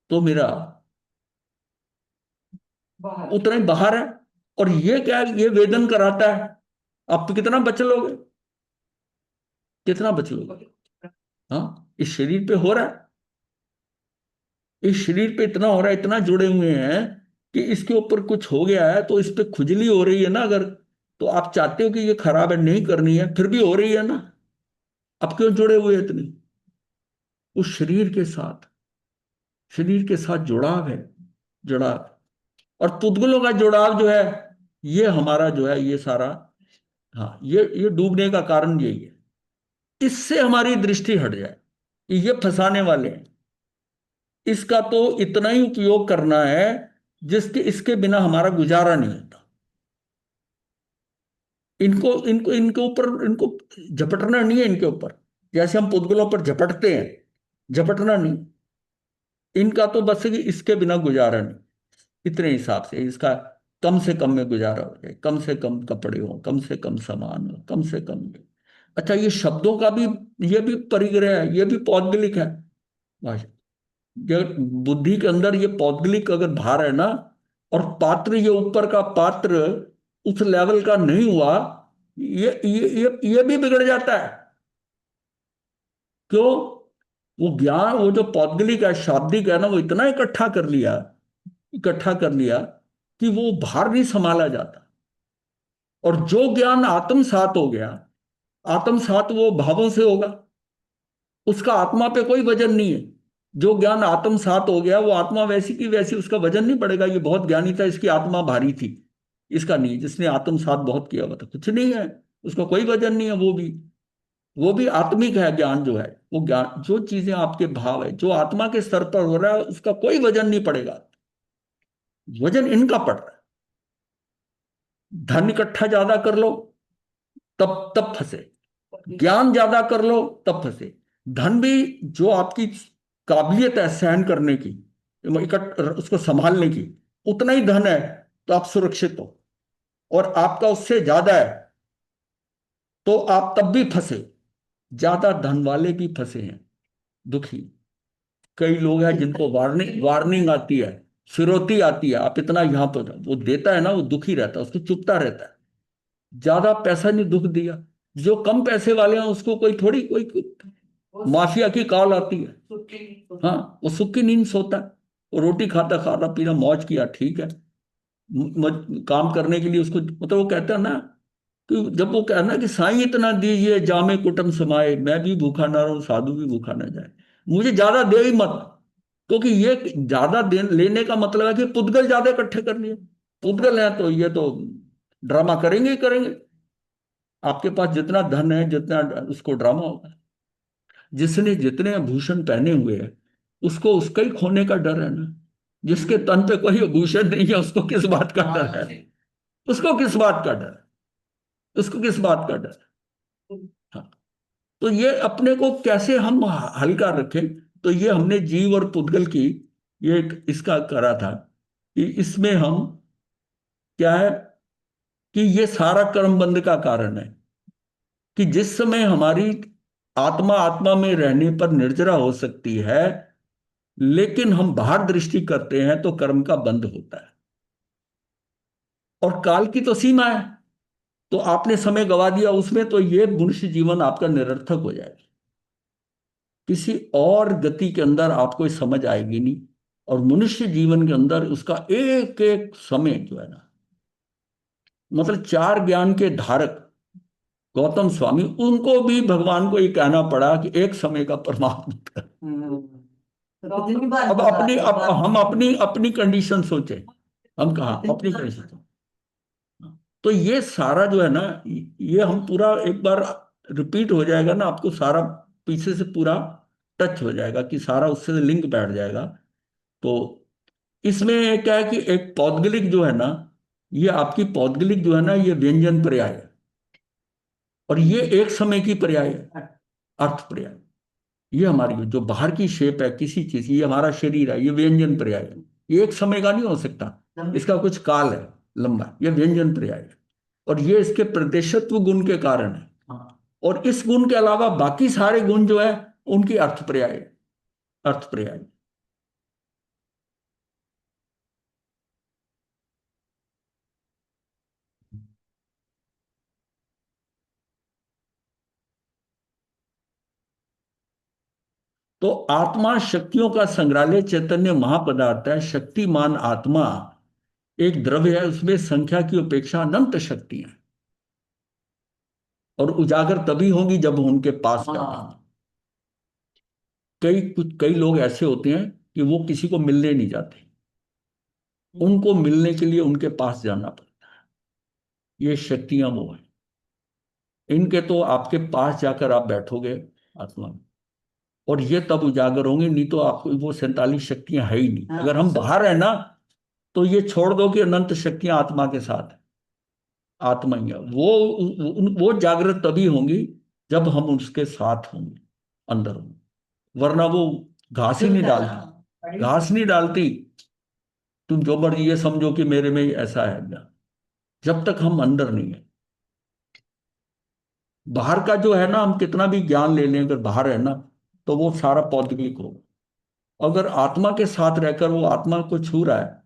तो मेरा उतना ही बाहर है। और ये क्या है, ये वेदन कराता है। आप कितना बच लोगे, कितना बच लोगे? हाँ, इस शरीर पे हो रहा है, इस शरीर पे इतना हो रहा है, इतना जुड़े हुए हैं कि इसके ऊपर कुछ हो गया है तो इस पे खुजली हो रही है ना अगर, तो आप चाहते हो कि ये खराब है, नहीं करनी है, फिर भी हो रही है ना। अब क्यों जुड़े हुए हैं इतने? उस शरीर के साथ जुड़ाव है, जुड़ाव। और पुद्गलों का जुड़ाव जो है, ये हमारा जो है ये सारा, हाँ, ये डूबने का कारण यही है। इससे हमारी दृष्टि हट जाए कि ये फंसाने वाले हैं। इसका तो इतना ही उपयोग करना है जिसके इसके बिना हमारा गुजारा नहीं होता। इनको इनको इनके ऊपर इनको झपटना नहीं है, इनके ऊपर जैसे हम पुद्गलों पर झपटते हैं, झपटना नहीं। इनका तो बस है कि इसके बिना गुजारा नहीं, इतने हिसाब से इसका कम से कम में गुजारा हो जाए, कम से कम कपड़े हो, कम से कम सामान हो, कम से कम। अच्छा, ये शब्दों का भी, ये भी परिग्रह है, ये भी पौद्गलिक है भाषा। ये बुद्धि के अंदर ये पौद्गलिक अगर भार है ना, और पात्र ये ऊपर का पात्र उस लेवल का नहीं हुआ, ये भी बिगड़ जाता है। क्यों? वो ज्ञान, वो जो पौद्गलिक है, शाब्दिक है ना, वो इतना इकट्ठा कर लिया, इकट्ठा कर लिया कि वो भार नहीं संभाला जाता। और जो ज्ञान आत्मसात हो गया, आत्मसात वो भावों से होगा, उसका आत्मा पे कोई वजन नहीं है। जो ज्ञान आत्मसात हो गया वो आत्मा वैसी की वैसी, उसका वजन नहीं पड़ेगा। ये बहुत ज्ञानी था, इसकी आत्मा भारी थी, इसका नहीं, जिसने आत्मसात बहुत किया हुआ था कुछ नहीं है, उसका कोई वजन नहीं है। वो भी आत्मिक है ज्ञान जो है। वो ज्ञान, जो चीजें आपके भाव है, जो आत्मा के स्तर पर हो रहा है, उसका कोई वजन नहीं पड़ेगा। वजन इनका पड़ रहा है। धन इकट्ठा ज्यादा कर लो तब तब फंसे, ज्ञान ज्यादा कर लो तब फंसे। धन भी जो आपकी काबिलियत है सहन करने की, उसको संभालने की, उतना ही धन है तो आप सुरक्षित हो। और आपका उससे ज्यादा है तो आप तब भी फंसे। ज्यादा धन वाले भी फंसे हैं, दुखी। कई लोग हैं जिनको वार्निंग वार्निंग आती है, फिरौती आती है, आप इतना यहां पर, वो देता है ना, वो दुखी रहता है, उसको चुपता रहता है। ज्यादा पैसा नहीं दुख दिया। जो कम पैसे वाले हैं उसको कोई थोड़ी कोई माफिया की कॉल आती है। हाँ, वो सुख की नींद सोता है। वो रोटी खाता, खाना पीना मौज किया, ठीक है। काम करने के लिए उसको, मतलब वो कहता है ना कि जब वो कहना कि साईं इतना दीजिए जामे कुटुम समाए, मैं भी भूखा ना रहूं साधु भी भूखा ना जाए, मुझे ज्यादा दे ही मत। क्योंकि ये ज्यादा दे लेने का मतलब है कि पुद्गल ज्यादा इकट्ठे कर लिए। पुद्गल है तो ये तो ड्रामा करेंगे ही करेंगे। आपके पास जितना धन है, जितना उसको ड्रामा होगा। जिसने जितने आभूषण पहने हुए हैं, उसको उसका ही खोने का डर है ना। जिसके तन पे कोई आभूषण नहीं है, उसको किस बात का डर है? उसको किस बात का डर है? उसको किस बात का डर है? हाँ। तो ये अपने को कैसे हम हल्का रखें? तो ये हमने जीव और पुद्गल की, ये एक इसका करा था कि इसमें हम क्या है कि ये सारा कर्म बंध का कारण है। कि जिस समय हमारी आत्मा आत्मा में रहने पर निर्जरा हो सकती है, लेकिन हम बाहर दृष्टि करते हैं तो कर्म का बंध होता है। और काल की तो सीमा है, तो आपने समय गवा दिया उसमें, तो ये मनुष्य जीवन आपका निरर्थक हो जाएगा। किसी और गति के अंदर आपको ये समझ आएगी नहीं। और मनुष्य जीवन के अंदर उसका एक एक समय जो है ना, मतलब चार ज्ञान के धारक गौतम स्वामी, उनको भी भगवान को ये कहना पड़ा कि एक समय का परमात्मा था। तो कितनी बार अब बोला, अपनी एक बार हम नहीं। अपनी अपनी कंडीशन सोचे, हम कहा अपनी कंडीशन। तो ये सारा जो है ना, ये हम पूरा एक बार रिपीट हो जाएगा ना, आपको सारा पीछे से पूरा टच हो जाएगा कि सारा उससे लिंक बैठ जाएगा। तो इसमें क्या है कि एक पौद्गलिक जो है ना, ये आपकी पौद्गलिक जो है ना, ये व्यंजन पर्याय है, और ये एक समय की पर्याय है, अर्थ पर्याय। ये हमारी जो बाहर की शेप है किसी चीज की, ये हमारा शरीर है, ये व्यंजन पर्याय है। ये एक समय का नहीं हो सकता, इसका कुछ काल है लंबा, ये व्यंजन पर्याय है। और ये इसके प्रदेशत्व गुण के कारण है। और इस गुण के अलावा बाकी सारे गुण जो है उनकी अर्थ पर्याय है, अर्थ पर्याय। तो आत्मा शक्तियों का संग्रहालय चैतन्य महापदार्थ है। शक्तिमान आत्मा एक द्रव्य है, उसमें संख्या की उपेक्षा अनंत शक्ति है, और उजागर तभी होंगी जब उनके पास जाना। कई लोग ऐसे होते हैं कि वो किसी को मिलने नहीं जाते, उनको मिलने के लिए उनके पास जाना पड़ता है। ये शक्तियां वो हैं, इनके तो आपके पास जाकर आप बैठोगे आत्मा में, और ये तब उजागर होंगे, नहीं तो आपको वो 47 शक्तियां है ही नहीं। अगर हम बाहर है ना, तो ये छोड़ दो कि अनंत शक्तियां आत्मा के साथ है, आत्मा ही है वो जागृत तभी होंगी जब हम उसके साथ होंगे, अंदर होंगे। वरना वो घास ही नहीं डालती, घास नहीं डालती। तुम जो मर्जी ये समझो कि मेरे में ऐसा है क्या, जब तक हम अंदर नहीं है। बाहर का जो है ना, हम कितना भी ज्ञान ले लें, अगर बाहर है ना, तो वो सारा पौद्गलिक होगा। अगर आत्मा के साथ रहकर वो आत्मा को छू रहा है,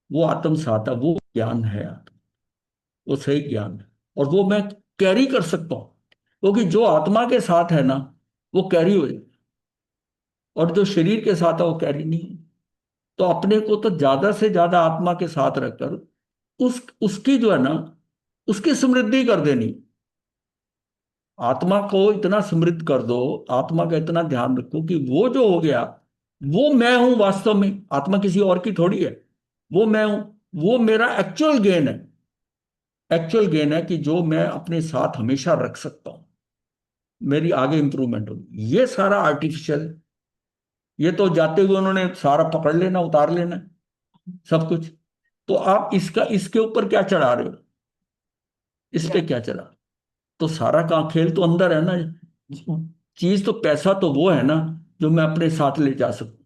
वो आत्म साथ है, वो ज्ञान है आत्मा, वो सही ज्ञान है। और वो मैं कैरी कर सकता हूँ, क्योंकि जो आत्मा के साथ है ना, वो कैरी हो जाए, और जो शरीर के साथ है वो कैरी नहीं हो। तो अपने को तो ज्यादा से ज्यादा आत्मा के साथ रखकर उसकी जो है ना, उसकी समृद्धि कर देनी। आत्मा को इतना समृद्ध कर दो, आत्मा का इतना ध्यान रखो कि वो जो हो गया, वो मैं हूं वास्तव में। आत्मा किसी और की थोड़ी है, वो मैं हूं। वो मेरा एक्चुअल गेन है, एक्चुअल गेन है कि जो मैं अपने साथ हमेशा रख सकता हूं, मेरी आगे इंप्रूवमेंट होगी। ये सारा आर्टिफिशियल, ये तो जाते हुए उन्होंने सारा पकड़ लेना, उतार लेना सब कुछ। तो आप इसका इसके ऊपर क्या चढ़ा रहे हो, इस पे क्या चढ़ा? तो सारा का खेल तो अंदर है ना। चीज तो पैसा तो वो है ना, जो मैं अपने साथ ले जा सकूं,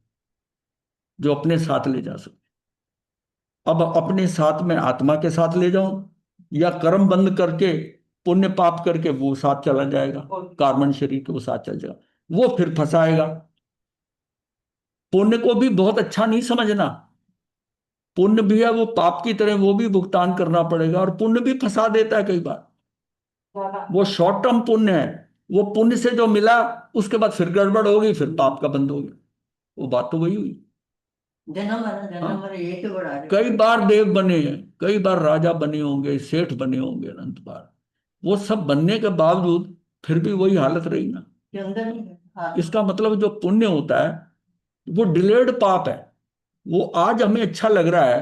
जो अपने साथ ले जा सकूं। अब अपने साथ में आत्मा के साथ ले जाऊं, या कर्म बंद करके पुण्य पाप करके वो साथ चला जाएगा, कार्बन शरीर के वो साथ चल जाएगा, वो फिर फंसाएगा। पुण्य को भी बहुत अच्छा नहीं समझना, पुण्य भी है वो पाप की तरह, वो भी भुगतान करना पड़ेगा, और पुण्य भी फंसा देता है कई बार। वो शॉर्ट टर्म पुण्य है, वो पुण्य से जो मिला उसके बाद फिर गड़बड़ होगी, फिर पाप का बंद हो गया। वो बात तो वही हुई। जन्म है ना, जन्म हाँ, है, यही तो बड़ा है। कई बार देव बने हैं, कई बार राजा बने होंगे, सेठ बने होंगे, अनंत बार। वो सब बनने के बावजूद फिर भी वही हालत रही ना। के अंदर नहीं है इसका मतलब जो पुण्य होता है वो डिलेड पाप है। वो आज हमें अच्छा लग रहा है,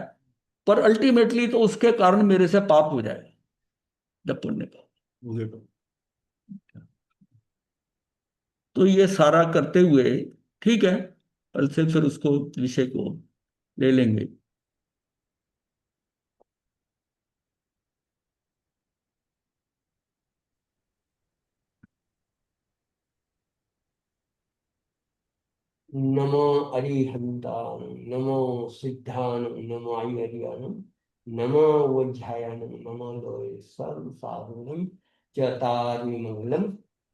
पर अल्टीमेटली तो उसके कारण मेरे से पाप हो जाएगा, जब पुण्य पाप हो गए तो ये सारा करते हुए, ठीक है, कल से फिर उसको विषय को ले लेंगे। नमो अरिहंतान, नमो सिद्धान, नमो आयरियान, नमो वज्रायन, नमो लोय सर्व साधुनम चतारि मंगलम।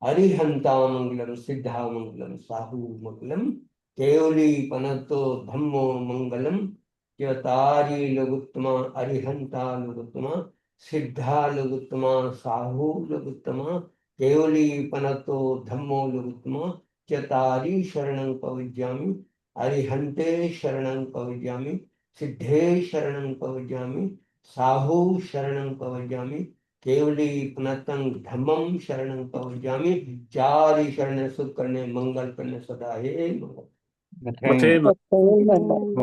अरिहंता मंगलम, सिद्धा मंगलम, साहु मंगलम, केवली पनतो धम्मो मंगलम। चतारि लघुत्तमा, अरिहंता लघुत्तमा, सिद्धा लघुत्तमा, साहु लघुत्तमा, केवली पनतो धम्मो लघुत्तमा। चतारी शरणं पविज्यामि, अरिहंते शरणं पविज्यामि, सिद्धे शरणं पविज्यामि, साहु शरणं प्रवज्जामि, केवली पुनतं धम्मं शरणं प्रवज्जामि। चार ही शरण सुख करने, मंगल करने सदा हे मंगल। मथे